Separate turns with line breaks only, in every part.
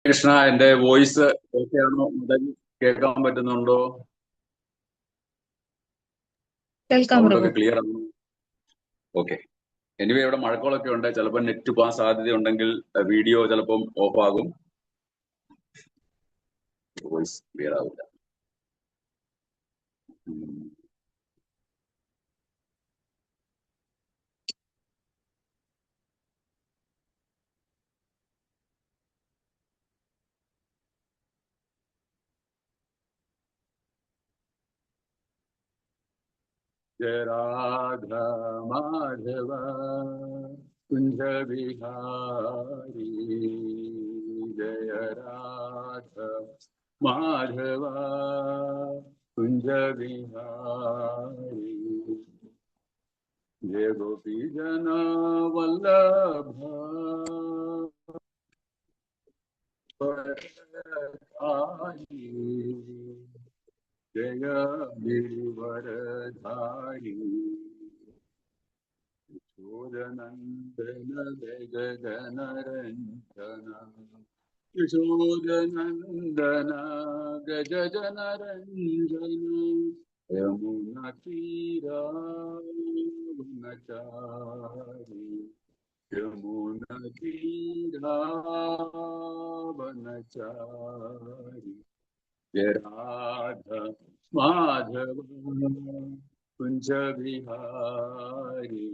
കൃഷ്ണ, എന്റെ voice okay ആണോ? മുതൽ കേൾക്കാൻ പറ്റുന്നുണ്ടോ?
കേൾക്കാം
സൗണ്ട്
പ്രഭു.
ഒക്കെ ക്ലിയർ ആണോ? ഓക്കെ. എനിവേ, ഇവിടെ മഴക്കോളൊക്കെ ഉണ്ട്. ചിലപ്പോൾ നെറ്റ് പോകാൻ സാധ്യതയുണ്ടെങ്കിൽ വീഡിയോ ചിലപ്പം ഓഫ് ആകും, വോയിസ് ക്ലിയർ ആവില്ല. जय राधा माधव कुंज बिहारी, जय राधा माधव कुंज बिहारी, जय गोपी जन वल्लभ जय गिरिवरधारी, यशोदनन्दन गजनरञ्जन, यशोदनन्दन गजनरञ्जन, यमुनातीरावनचारि, यमुनातीरावनचारि, जय राधा माधव कुंज बिहारी,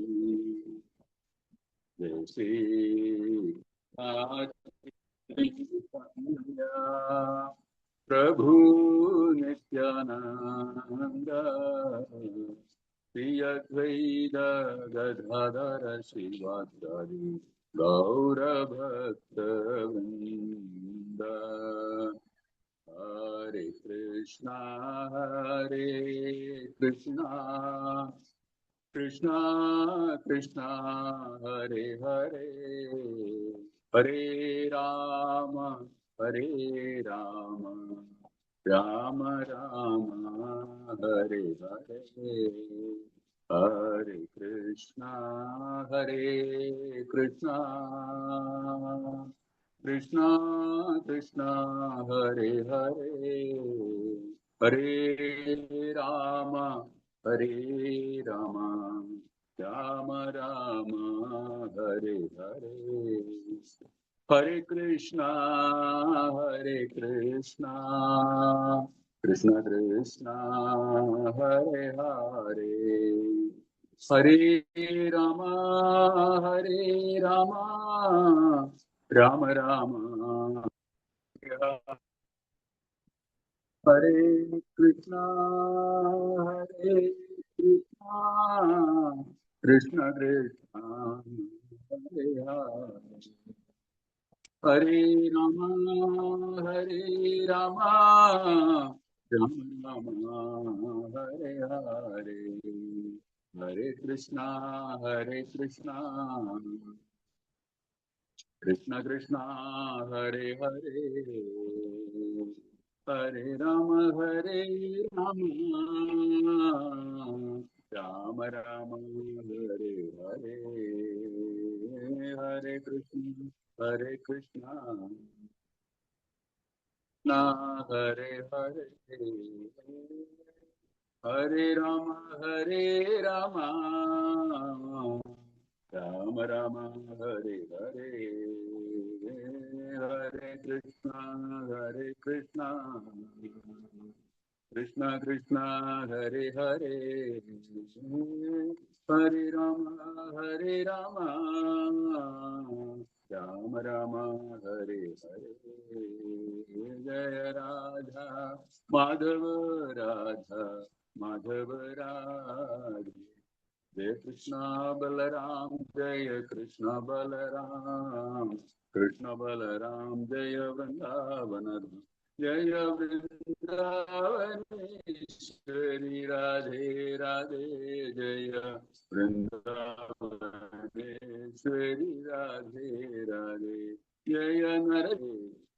जय श्री प्रभु नित्यानंद, श्री अद्वैत गदाधर श्रीवासादि गौरभक्तवृंद, हरे कृष्णा कृष्णा कृष्णा हरे हरे, हरे राम राम राम हरे हरे, हरे कृष्णा कृष्णा कृष्णा हरे हरे, हरे राम राम राम हरे हरे, हरे कृष्णा कृष्ण कृष्ण हरे हरे, हरे राम राम राम हरे कृष्णा कृष्ण कृष्ण हरे हरे, हरे राम राम राम हरे हरे, हरे कृष्णा कृष्ण कृष्ण हरे हरे, हरे राम राम राम हरे हरे, हरे कृष्ण ना हरे हरे, हरे राम राम राम हरे हरे, हरे कृष्ण कृष्ण कृष्ण हरे हरे, हरे राम राम राम हरे हरे, जय राधा माधव राधे, जय कृष्ण बलराम जय कृष्ण बलराम, कृष्ण बलराम जय वृंदावन, जय वृंदावनेश्वरी राधे राधे, जय वृंदावनेश्वरी राधे राधे, जय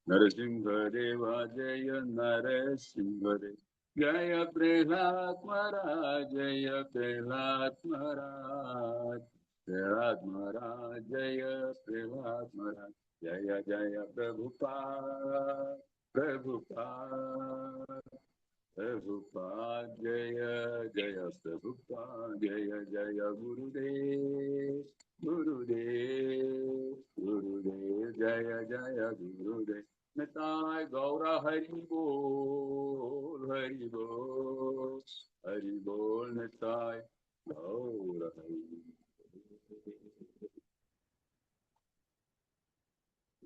नरसिंह देवा जय नरसिंह देव, जय प्रहलाद महाराज जय प्रहलाद महाराज, प्रहलाद महाराज जय प्रहलाद महाराज, जय जय प्रभुपाद प्रभुपाद प्रभुपाद जय जय प्रभुपाद जय जय गुरुदेव गुरुदेव गुरुदेव जय जय गुरुदेव निताय गौरा हरि बोल निताय गौर हरि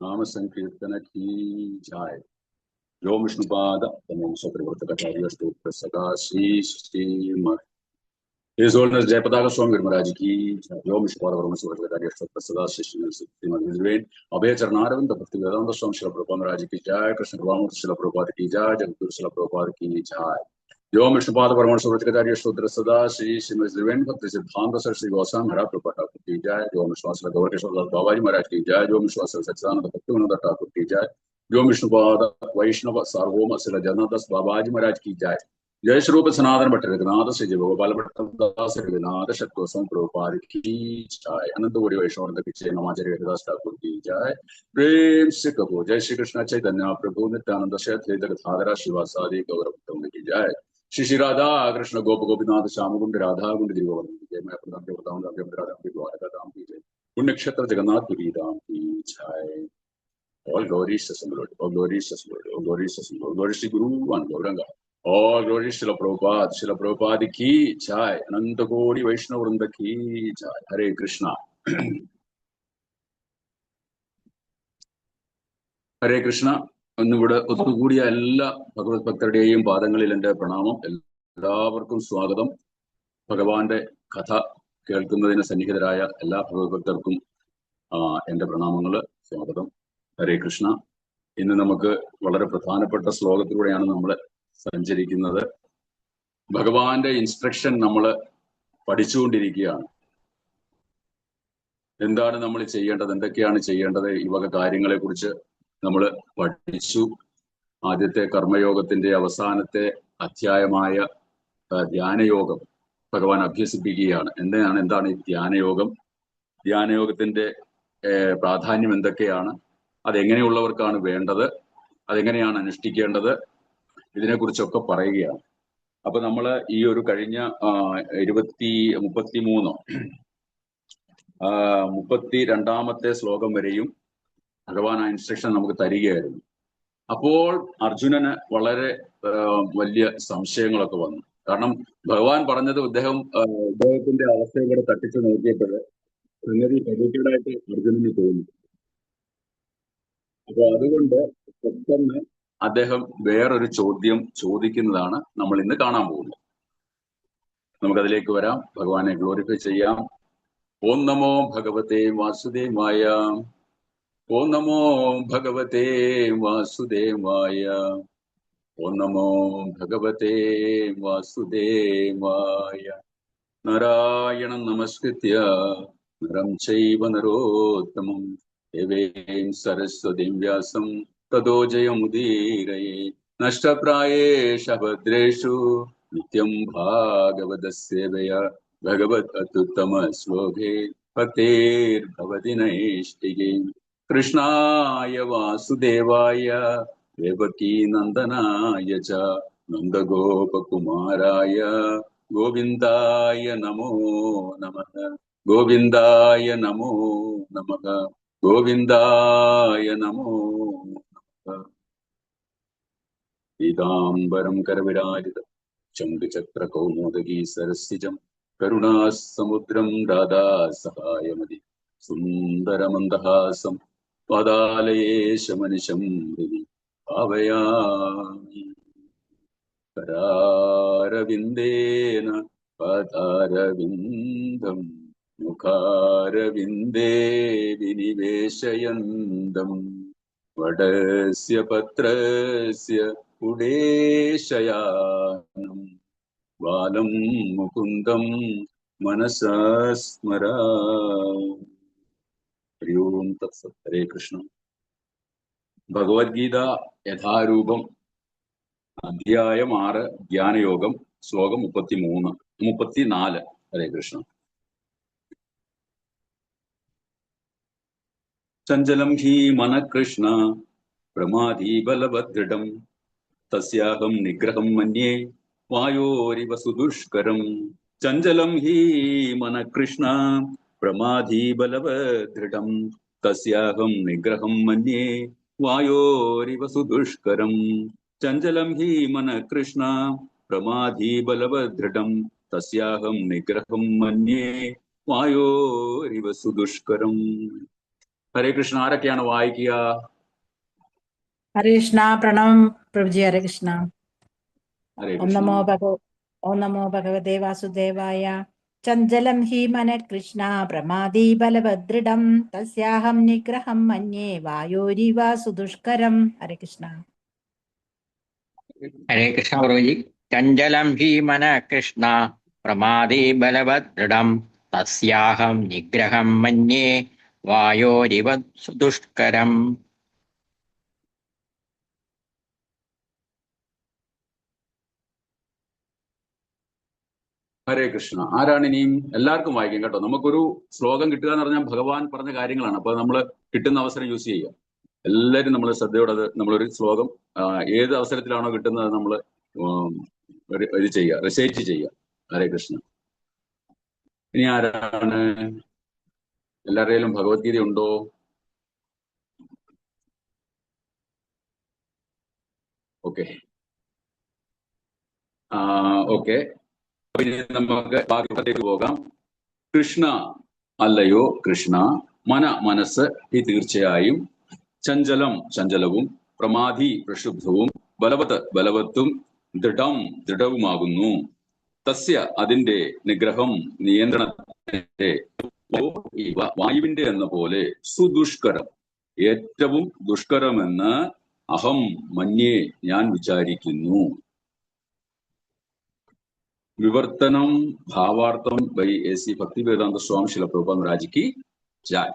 नाम संकीर्तन की जय। ओम विष्णुपाद तमोंश प्रवर्तकाचार्य स्तोत्र सदा Shrimad His Holiness Jayapataka Swami Virmaraji ki Om Vishnupada Paramahansa Prabhupada स्तोत्र सदा श्रीमद His अभय चरणारविंद भक्ति वेदांत स्वामी श्रील प्रभुपाद महाराज की जय। कृष्ण कृपामूर्ति श्रील प्रभुपाद की जय। जगद्गुरु श्रील प्रभुपाद की जय। ओम विष्णुपाद परमहंस प्रवर्तकाचार्य स्तोत्र सदा श्रीमद भक्ति सिद्धांत सर श्री गोस्वामी महाराज प्रभुपाद ठाकुर की जय। ओम विश्वास गौर किशोरदास बाबाजी महाराज की जय। ओम विश्वास सच्चिदानंद भक्ति विनोद ठाकुर की जय। ओम विष्णुपाद वैष्णव सार्वभौम श्री जगन्नाथ बाबाजी महाराज की जय। जय श्री रूप सनातन भट्ट रघुनाथ श्री गोपाल भट्टदास रघुनाथ शतकोत्सव प्रभुपाद की जय। अनंत कोटि वैष्णव पीछे नमाचार्य हरिदास ठाकुर की जय। प्रेम से कहो जय श्री कृष्ण चैतन्य प्रभु नित्यानंद श्रीधर शिवासादि गौरव की जय। श्री श्री राधा कृष्ण गोप गोपीनाथ श्याम कुंड राधा कुंड गिरिवर्धन की जय। मैं प्रधान देवताओं राधा की द्वारका धाम की जय। पुण्य क्षेत्र जगन्नाथपुरी धाम की जय। All glories to the Lord, all glories to the Lord, all glories to the Lord, glories to Guru and Gauranga. All glories to Srila Prabhupada ki jai. Ananta Kodi Vaishnava Vrinda ki jai. Hare Krishna. ഹരേ കൃഷ്ണ. ഒന്നിവിടെ ഒത്തുകൂടിയ എല്ലാ ഭഗവത് ഭക്തരുടെയും പാദങ്ങളിൽ എൻ്റെ പ്രണാമം. എല്ലാവർക്കും സ്വാഗതം. ഭഗവാന്റെ കഥ കേൾക്കുന്നതിന് സന്നിഹിതരായ എല്ലാ ഭഗവത് ഭക്തർക്കും എൻ്റെ പ്രണാമങ്ങള്, സ്വാഗതം. ഹരേ കൃഷ്ണ. ഇന്ന് നമുക്ക് വളരെ പ്രധാനപ്പെട്ട ശ്ലോകത്തിലൂടെയാണ് നമ്മൾ സഞ്ചരിക്കുന്നത്. ഭഗവാന്റെ ഇൻസ്ട്രക്ഷൻ നമ്മൾ പഠിച്ചുകൊണ്ടിരിക്കുകയാണ്. എന്താണ് നമ്മൾ ചെയ്യേണ്ടത്, എന്തൊക്കെയാണ് ചെയ്യേണ്ടത്, ഈ വക കാര്യങ്ങളെ കുറിച്ച് നമ്മൾ പഠിച്ചു. ആദ്യത്തെ കർമ്മയോഗത്തിന്റെ അവസാനത്തെ അധ്യായമായ ധ്യാനയോഗം ഭഗവാൻ അഭ്യസിപ്പിക്കുകയാണ്. എന്താണ് ഈ ധ്യാനയോഗം, ധ്യാനയോഗത്തിന്റെ പ്രാധാന്യം എന്തൊക്കെയാണ്, അതെങ്ങനെയുള്ളവർക്കാണ് വേണ്ടത്, അതെങ്ങനെയാണ് അനുഷ്ഠിക്കേണ്ടത്, ഇതിനെക്കുറിച്ചൊക്കെ പറയുകയാണ്. അപ്പൊ നമ്മൾ ഈ ഒരു കഴിഞ്ഞ 32ാമത്തെ ശ്ലോകം വരെയും ഭഗവാൻ ആ ഇൻസ്ട്രക്ഷൻ നമുക്ക് തരികയായിരുന്നു. അപ്പോൾ അർജുനന് വളരെ വലിയ സംശയങ്ങളൊക്കെ വന്നു. കാരണം ഭഗവാൻ പറഞ്ഞത് അദ്ദേഹത്തിന്റെ അവസ്ഥയെ കൂടെ തട്ടിച്ചു നോക്കിയപ്പോൾ സംഗതി പരീക്ഷയുടായിട്ട് അർജുനന് തോന്നി. അപ്പൊ അതുകൊണ്ട് പെട്ടെന്ന് അദ്ദേഹം വേറൊരു ചോദ്യം ചോദിക്കുന്നതാണ് നമ്മൾ ഇന്ന് കാണാൻ പോകുന്നത്. നമുക്കതിലേക്ക് വരാം, ഭഗവാനെ ഗ്ലോറിഫൈ ചെയ്യാം. ഓം നമോ ഭഗവതേ വാസുദേവായ. ഓം നമോ ഭഗവതേ വാസുദേവായ. ഓം നമോ ഭഗവതേ വാസുദേവായ. നാരായണം നമസ്കൃത്യ നരം ചൈവ നരോത്തമം ദേവീം സരസ്വതീം വ്യാസം തതോ ജയമുദീരയേ. നഷ്ടപ്രായേഷു ഭദ്രേഷു നിത്യം ഭാഗവതസ്സേവയ ഭഗവത് അത്യുത്തമ ശ്ലോകേ ഭക്തേർഭവതി നൈഷ്ഠികേ. കൃഷ്ണായ വാസുദേവായ ദേവകീ നന്ദനായ ച നന്ദഗോപകുമാരായ ഗോവിന്ദായ നമോ നമഃ. ഗോവിന്ദായ നമോ നമഃ. ഗോവിന്ദായ നമോ നമഃ. പീതാംബരം കരവിരാജിതം ചണ്ഡചക്രകൗമോദഗീ സരസിജം കരുണാസമുദ്രം രാധാ സഹായമതി സുന്ദരമന്ദഹാസം പാദാലയേശമനിശം ഹൃദി ഭാവയാമി. കരാരവിന്ദേന പദാരവിന്ദം മുഖാരവിന്ദേ വിനിവേശയന്തം വടസ്യ പത്രസ്യ ഉടേശയാനം ബാലം മുകുന്ദം മനസാ സ്മരാമി. ഹരി ഓം തത്സത്. ഹരേ കൃഷ്ണ. ഭഗവത്ഗീത യഥാരൂപം അധ്യായം 6 ധ്യാനയോഗം ശ്ലോകം 34. ഹരേ കൃഷ്ണ. ചഞ്ചലം ഹി മന കൃഷ്ണ പ്രമാദി ബലവദൃഢം തസ്യാഹം നിഗ്രഹം മന്യേ വായോരിവ സുദുഷ്കരം. ചഞ്ചലം ഹി മന കൃഷ്ണ പ്രമാദി ബലവദൃഢം തസ്യാഹം നിഗ്രഹം മന്യേ വായോരിവ സുദുഷ്കരം. ചഞ്ചലം ഹി മന കൃഷ്ണ പ്രമാദി ബലവദൃഢം തസ്യാഹം നിഗ്രഹം മന്യേ വായോരിവ സുദുഷ്കരം. ഹരേ കൃഷ്ണ. ആരൊക്കെയാണ് വായിക്കുക?
ഹരേ കൃഷ്ണ. പ്രണവം പ്രഭുജി. ഹരേ കൃഷ്ണ.
ഹരേ
ഓം നമോ ഭഗവതേ വാസുദേവായ. ചഞ്ചലം ഹി മന കൃഷ്ണ പ്രമാദി ബലഭദ്രഡം തസ്യാഹം നിഗ്രഹം മന്യേ വായോരിവ സുദുഷ്കരം. ഹരേ കൃഷ്ണ.
ഹരേ കൃഷ്ണ പ്രഭുജി. ചഞ്ചലം ഹി മന കൃഷ്ണ പ്രമാദി ബലഭദ്രഡം തസ്യാഹം നിഗ്രഹം മന്യേ വായോരിവ സുദുഷ്കരം.
ഹരേ കൃഷ്ണ. ആരാണ് ഇനിയും? എല്ലാവർക്കും വായിക്കാം കേട്ടോ. നമുക്കൊരു ശ്ലോകം കിട്ടുക എന്ന് പറഞ്ഞാൽ ഭഗവാൻ പറഞ്ഞ കാര്യങ്ങളാണ്. അപ്പൊ നമ്മൾ കിട്ടുന്ന അവസരം യൂസ് ചെയ്യുക. എല്ലാവരും നമ്മൾ ശ്രദ്ധയോടെ നമ്മളൊരു ശ്ലോകം ഏത് അവസരത്തിലാണോ കിട്ടുന്നത് നമ്മൾ ഇത് ചെയ്യുക, റിസൈറ്റ് ചെയ്യുക. ഹരേ കൃഷ്ണ. ഇനി ആരാണ്? എല്ലാവരുടെയും ഭഗവത്ഗീത ഉണ്ടോ? Okay okay. നമുക്ക് ഭാഗത്തേക്ക് പോകാം. കൃഷ്ണ അല്ലയോ കൃഷ്ണ, മനസ്സ് ഈ തീർച്ചയായും, ചഞ്ചലം ചഞ്ചലവും, പ്രമാദി പ്രക്ഷുബ്ധവും, ബലവത്തും, ദൃഢവുമാകുന്നു. തസ്യ അതിന്റെ, നിഗ്രഹം നിയന്ത്രണത്തിന്റെ, വായുവിന്റെ എന്ന പോലെ, സുദുഷ്കരം ഏറ്റവും ദുഷ്കരമെന്ന്, അഹം മന്യേ ഞാൻ വിചാരിക്കുന്നു. വിവർത്തനം ഭാവാർത്ഥം ബൈ എ.സി. ഭക്തിവേദാന്ത സ്വാമി ശില പ്രഭുപാദ മഹാരാജിക്ക് ജയ്.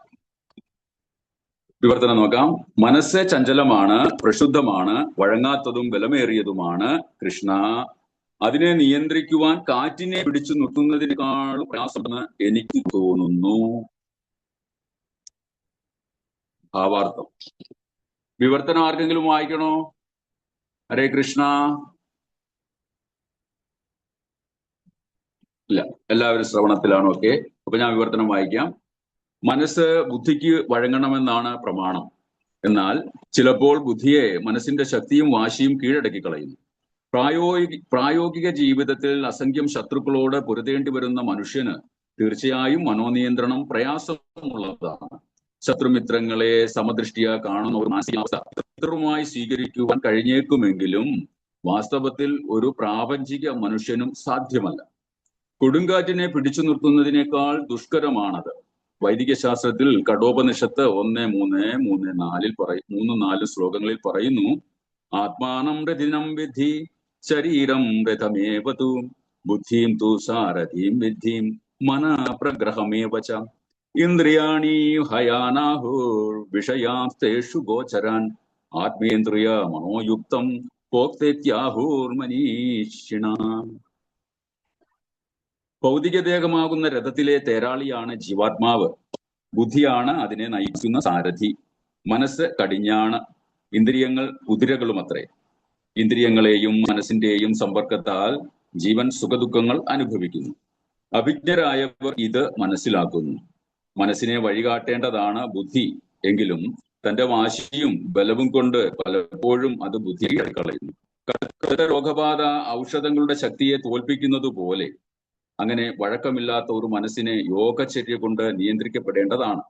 വിവർത്തനം നോക്കാം. മനസ്സ് ചഞ്ചലമാണ്, പ്രക്ഷുബ്ധമാണ്, വഴങ്ങാത്തതും ബലമേറിയതുമാണ് കൃഷ്ണ. അതിനെ നിയന്ത്രിക്കുവാൻ കാറ്റിനെ പിടിച്ചു നിർത്തുന്നതിനേക്കാളും പ്രയാസമെന്ന് എനിക്ക് തോന്നുന്നു. ഭാവാർത്ഥം. വിവർത്തനം ആർക്കെങ്കിലും വായിക്കണോ? ഹരേ കൃഷ്ണ. ഇല്ല, എല്ലാവരും ശ്രവണത്തിലാണ്. ഓക്കെ. അപ്പൊ ഞാൻ വിവർത്തനം വായിക്കാം. മനസ്സ് ബുദ്ധിക്ക് വഴങ്ങണമെന്നാണ് പ്രമാണം. എന്നാൽ ചിലപ്പോൾ ബുദ്ധിയെ മനസ്സിന്റെ ശക്തിയും വാശിയും കീഴടക്കി കളയുന്നു. പ്രായോഗിക ജീവിതത്തിൽ അസംഖ്യം ശത്രുക്കളോട് പൊരുതേണ്ടി വരുന്ന മനുഷ്യന് തീർച്ചയായും മനോനിയന്ത്രണം പ്രയാസമുള്ളതാണ്. ശത്രുമിത്രങ്ങളെ സമദൃഷ്ടിയ കാണുന്ന ഒരു മാനസികാവസ്ഥ ശത്രുവുമായി സ്വീകരിക്കുവാൻ കഴിഞ്ഞേക്കുമെങ്കിലും വാസ്തവത്തിൽ ഒരു പ്രാപഞ്ചിക മനുഷ്യനും സാധ്യമല്ല. കൊടുങ്കാറ്റിനെ പിടിച്ചു നിർത്തുന്നതിനേക്കാൾ ദുഷ്കരമാണത്. വൈദിക ശാസ്ത്രത്തിൽ കഠോപനിഷത്ത് 1:3-4 ശ്ലോകങ്ങളിൽ പറയുന്നു: ആത്മാനം രഥിനം വിദ്ധി ശരീരം രഥമേവതു ബുദ്ധിം തു സാരഥീം വിദ്ധിം മന പ്രഗ്രഹമേവ ച ഇന്ദ്രിയാണി ഹയാനാഹുർ വിഷയാസ്തേഷു ഗോചരാൻ ആത്മേന്ദ്രിയ മനോയുക്തം പോക്തേത്യാഹുർ മനീഷിണ. ഭൗതികദേഹമാകുന്ന രഥത്തിലെ തേരാളിയാണ് ജീവാത്മാവ്. ബുദ്ധിയാണ് അതിനെ നയിക്കുന്ന സാരഥി. മനസ്സ് കടിഞ്ഞാണ്, ഇന്ദ്രിയങ്ങൾ കുതിരകളുമത്രേ. ഇന്ദ്രിയങ്ങളെയും മനസ്സിന്റെയും സമ്പർക്കത്താൽ ജീവൻ സുഖദുഃഖങ്ങൾ അനുഭവിക്കുന്നു. അഭിജ്ഞരായവർ ഇത് മനസ്സിലാക്കുന്നു. മനസ്സിനെ വഴികാട്ടേണ്ടതാണ് ബുദ്ധി. എങ്കിലും തന്റെ വാശിയും ബലവും കൊണ്ട് പലപ്പോഴും അത് ബുദ്ധിയെ കളയുന്നു. കടുത്ത രോഗബാധ ഔഷധങ്ങളുടെ ശക്തിയെ തോൽപ്പിക്കുന്നത് പോലെ അങ്ങനെ വഴക്കമില്ലാത്ത ഒരു മനസ്സിനെ യോഗചര്യ കൊണ്ട് നിയന്ത്രിക്കപ്പെടേണ്ടതാണ്.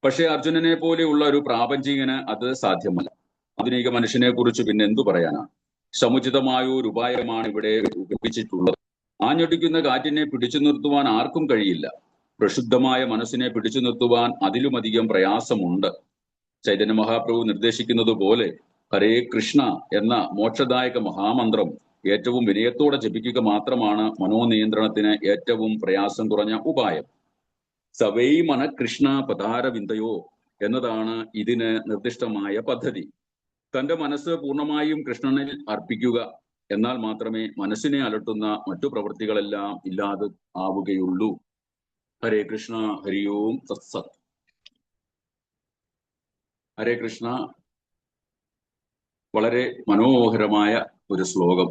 പക്ഷെ അർജുനനെ പോലെയുള്ള ഒരു പ്രാപഞ്ചികന് അത് സാധ്യമല്ല. ആധുനിക മനുഷ്യനെ കുറിച്ച് പിന്നെ എന്തു പറയാനാണ്? സമുചിതമായ ഒരു ഉപായമാണ് ഇവിടെ ഉപയോഗിച്ചിട്ടുള്ളത്. ആഞ്ഞൊടിക്കുന്ന കാറ്റിനെ പിടിച്ചു നിർത്തുവാൻ ആർക്കും കഴിയില്ല. പ്രക്ഷുബ്ധമായ മനസ്സിനെ പിടിച്ചു നിർത്തുവാൻ അതിലുമധികം പ്രയാസമുണ്ട്. ചൈതന്യ മഹാപ്രഭു നിർദ്ദേശിക്കുന്നത് പോലെ ഹരേ കൃഷ്ണ എന്ന മോക്ഷദായക മഹാമന്ത്രം ഏറ്റവും വിനയത്തോടെ ജപിക്കുക മാത്രമാണ് മനോനിയന്ത്രണത്തിന് ഏറ്റവും പ്രയാസം കുറഞ്ഞ ഉപായം. സവൈ മന കൃഷ്ണ പദാരവിന്ദയോ എന്നതാണ് ഇതിന് നിർദ്ദിഷ്ടമായ പദ്ധതി. തന്റെ മനസ്സ് പൂർണ്ണമായും കൃഷ്ണനിൽ അർപ്പിക്കുക. എന്നാൽ മാത്രമേ മനസ്സിനെ അലട്ടുന്ന മറ്റു പ്രവൃത്തികളെല്ലാം ഇല്ലാതെ ആവുകയുള്ളൂ. ഹരേ കൃഷ്ണ. ഹരി ഓം തത്സത്. ഹരേ കൃഷ്ണ. വളരെ മനോഹരമായ ഒരു ശ്ലോകം.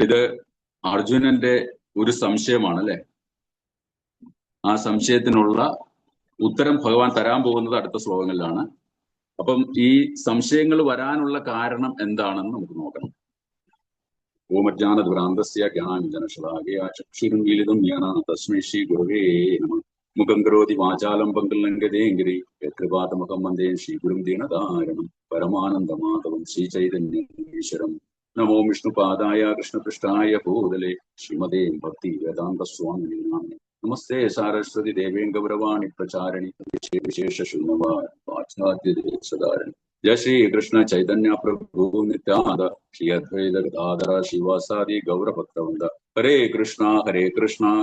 ഇത് അർജുനന്റെ ഒരു സംശയമാണ് അല്ലെ. ആ സംശയത്തിനുള്ള ഉത്തരം ഭഗവാൻ തരാൻ പോകുന്നത് അടുത്ത ശ്ലോകങ്ങളിലാണ്. അപ്പം ഈ സംശയങ്ങൾ വരാനുള്ള കാരണം എന്താണെന്ന് നമുക്ക് നോക്കണം. ഓമജ്ഞാനദുരാന്തസ്യ ജ്ഞാനാഞ്ജനശലാകയാ ചക്ഷുരുന്മീലിതം ജ്ഞാന തസ്മൈ ശ്രീ ഗുരവേ നമഃ. മുഖം കരോതി വാചാലം പങ്കലങ്കതേങ്കിരി യത്കൃപാതമകം വന്ദേ ശ്രീഗുരും ദീനതാരണം പരമാനന്ദമാധവം ശ്രീചൈതന്യം ഈശ്വരം. നമോ വിഷ്ണുപാദായ കൃഷ്ണപൃഷ്ഠായ ഭൂതലേ ശ്രീമതേ ഭക്തി വേദാന്ത സ്വാമിനേ നാമിനേ. നമസ്തേ സാരസ്വതി ദേവേം ഗൗരവാണി പ്രചാരണി വിശേഷ ശൂന്യവാചാര്യധാരണി. ജയ ശ്രീ കൃഷ്ണ ചൈതന്യ പ്രഭു നിത്യാനന്ദ ശ്രീ അദ്വൈത ഗദാധര ശിവാസാദി ഗൗരഭക്തവൃന്ദ. ഹരേ കൃഷ്ണ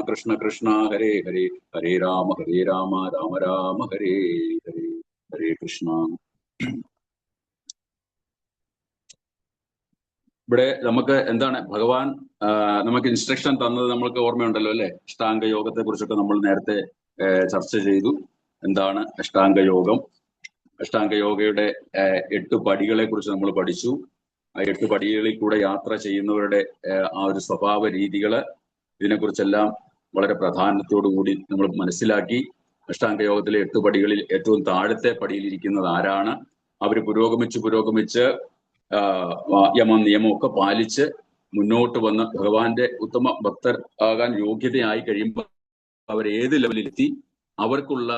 കൃഷ്ണ കൃഷ്ണ ഹരേ ഹരേ, ഹരേ രാമ രാമ രാമ ഹരേ ഹരേ. ഹരേ കൃഷ്ണ. ഇവിടെ നമുക്ക് എന്താണ് ഭഗവാൻ നമുക്ക് ഇൻസ്ട്രക്ഷൻ തന്നത് നമ്മൾക്ക് ഓർമ്മയുണ്ടല്ലോ അല്ലെ. അഷ്ടാംഗ യോഗത്തെ കുറിച്ചൊക്കെ നമ്മൾ നേരത്തെ ചർച്ച ചെയ്തു. എന്താണ് അഷ്ടാംഗ യോഗം? അഷ്ടാംഗ യോഗയുടെ 8 പടികളെ കുറിച്ച് നമ്മൾ പഠിച്ചു. ആ 8 പടികളിൽ കൂടെ യാത്ര ചെയ്യുന്നവരുടെ ആ ഒരു സ്വഭാവ രീതികള്, ഇതിനെക്കുറിച്ചെല്ലാം വളരെ പ്രാധാന്യത്തോടു കൂടി നമ്മൾ മനസ്സിലാക്കി. അഷ്ടാംഗ യോഗത്തിലെ 8 പടികളിൽ ഏറ്റവും താഴത്തെ പടിയിലിരിക്കുന്നത് ആരാണ്? അവർ പുരോഗമിച്ച് യമം നിയമമൊക്കെ പാലിച്ച് മുന്നോട്ട് വന്ന് ഭഗവാന്റെ ഉത്തമ ഭക്തർ ആകാൻ യോഗ്യതയായി കഴിയുമ്പോൾ അവർ ഏത് ലെവലിലെത്തി അവർക്കുള്ള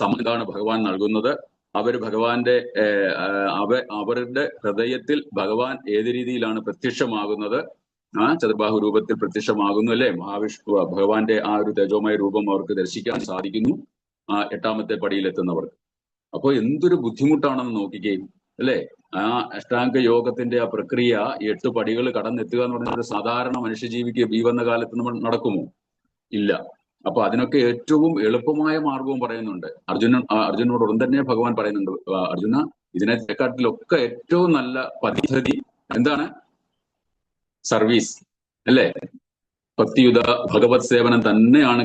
സമ്മതമാണ് ഭഗവാൻ നൽകുന്നത്. അവർ ഭഗവാന്റെ അവരുടെ ഹൃദയത്തിൽ ഭഗവാൻ ഏത് രീതിയിലാണ് പ്രത്യക്ഷമാകുന്നത്, ചതുർബാഹു രൂപത്തിൽ പ്രത്യക്ഷമാകുന്നു അല്ലെ. ഭഗവാന്റെ ആ ഒരു തേജോമയ രൂപം അവർക്ക് ദർശിക്കാൻ സാധിക്കുന്നു 8ാമത്തെ പടിയിലെത്തുന്നവർക്ക്. അപ്പോൾ എന്തൊരു ബുദ്ധിമുട്ടാണെന്ന് നോക്കിക്കേ അല്ലെ. ആ അഷ്ടാംഗ യോഗത്തിന്റെ ആ പ്രക്രിയ 8 പടികൾ കടന്നെത്തുക എന്ന് പറഞ്ഞാൽ ഒരു സാധാരണ മനുഷ്യജീവിക്ക് ഈ വന്ന കാലത്ത് നമ്മൾ നടക്കുമോ? ഇല്ല. അപ്പൊ അതിനൊക്കെ ഏറ്റവും എളുപ്പമായ മാർഗവും പറയുന്നുണ്ട്. അർജുനോട് ഉടൻ തന്നെ ഭഗവാൻ പറയുന്നുണ്ട്, അർജുന ഇതിനെക്കാട്ടിലൊക്കെ ഏറ്റവും നല്ല പദ്ധതി എന്താണ്? സർവീസ് അല്ലേ. ഭക്തിയുത ഭഗവത് സേവനം തന്നെയാണ്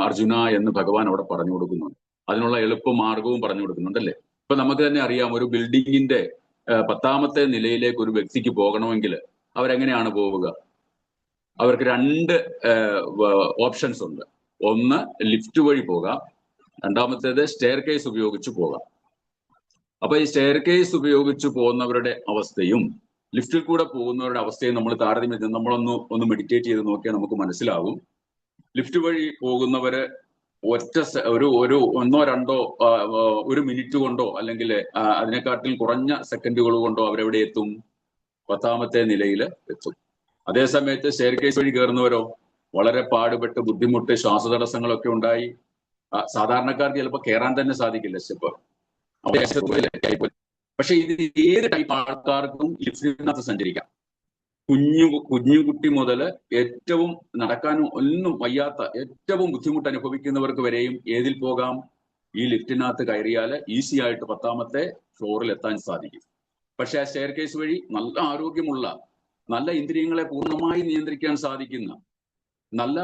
അർജുന എന്ന് ഭഗവാൻ അവിടെ പറഞ്ഞു കൊടുക്കുന്നുണ്ട്. അതിനുള്ള എളുപ്പ മാർഗവും പറഞ്ഞു കൊടുക്കുന്നുണ്ടല്ലേ. ഇപ്പൊ നമുക്ക് തന്നെ അറിയാം, ഒരു ബിൽഡിങ്ങിന്റെ 10ാമത്തെ നിലയിലേക്ക് ഒരു വ്യക്തിക്ക് പോകണമെങ്കിൽ അവരെങ്ങനെയാണ് പോവുക? അവർക്ക് 2 ഓപ്ഷൻസ് ഉണ്ട്. ഒന്ന് ലിഫ്റ്റ് വഴി പോകാം, രണ്ടാമത്തേത് സ്റ്റെയർ കേസ് ഉപയോഗിച്ച് പോകാം. അപ്പൊ ഈ സ്റ്റെയർ കേസ് ഉപയോഗിച്ച് പോകുന്നവരുടെ അവസ്ഥയും ലിഫ്റ്റിൽ കൂടെ പോകുന്നവരുടെ അവസ്ഥയും നമ്മൾ താരതമ്യം നമ്മളൊന്ന് മെഡിറ്റേറ്റ് ചെയ്ത് നോക്കിയാൽ നമുക്ക് മനസ്സിലാവും. ലിഫ്റ്റ് വഴി പോകുന്നവര് ഒരു 1-2 1 മിനിറ്റ് കൊണ്ടോ അല്ലെങ്കിൽ അതിനെക്കാട്ടിൽ കുറഞ്ഞ സെക്കൻഡുകൾ കൊണ്ടോ അവരെവിടെ എത്തും? 10ാമത്തെ നിലയിൽ എത്തും. അതേസമയത്ത് സ്റ്റെയർ കേസ് വഴി കയറുന്നവരോ വളരെ പാടുപെട്ട് ബുദ്ധിമുട്ട് ശ്വാസതടസ്സങ്ങളൊക്കെ ഉണ്ടായി സാധാരണക്കാർക്ക് ചിലപ്പോൾ കയറാൻ തന്നെ സാധിക്കില്ല സ്റ്റെപ്പ്. പക്ഷെ ഇത് ഏത് ടൈപ്പ് ആൾക്കാർക്കും ലിഫ്റ്റിനകത്ത് സഞ്ചരിക്കാം. കുഞ്ഞുകുട്ടി മുതൽ ഏറ്റവും നടക്കാനും ഒന്നും വയ്യാത്ത ഏറ്റവും ബുദ്ധിമുട്ട് അനുഭവിക്കുന്നവർക്ക് വരെയും ഏതിൽ പോകാം? ഈ ലിഫ്റ്റിനകത്ത് കയറിയാൽ ഈസി ആയിട്ട് 10ാമത്തെ ഫ്ലോറിൽ എത്താൻ സാധിക്കും. പക്ഷെ ആ സ്റ്റെയർ കേസ് വഴി നല്ല ആരോഗ്യമുള്ള, നല്ല ഇന്ദ്രിയങ്ങളെ പൂർണ്ണമായി നിയന്ത്രിക്കാൻ സാധിക്കുന്ന, നല്ല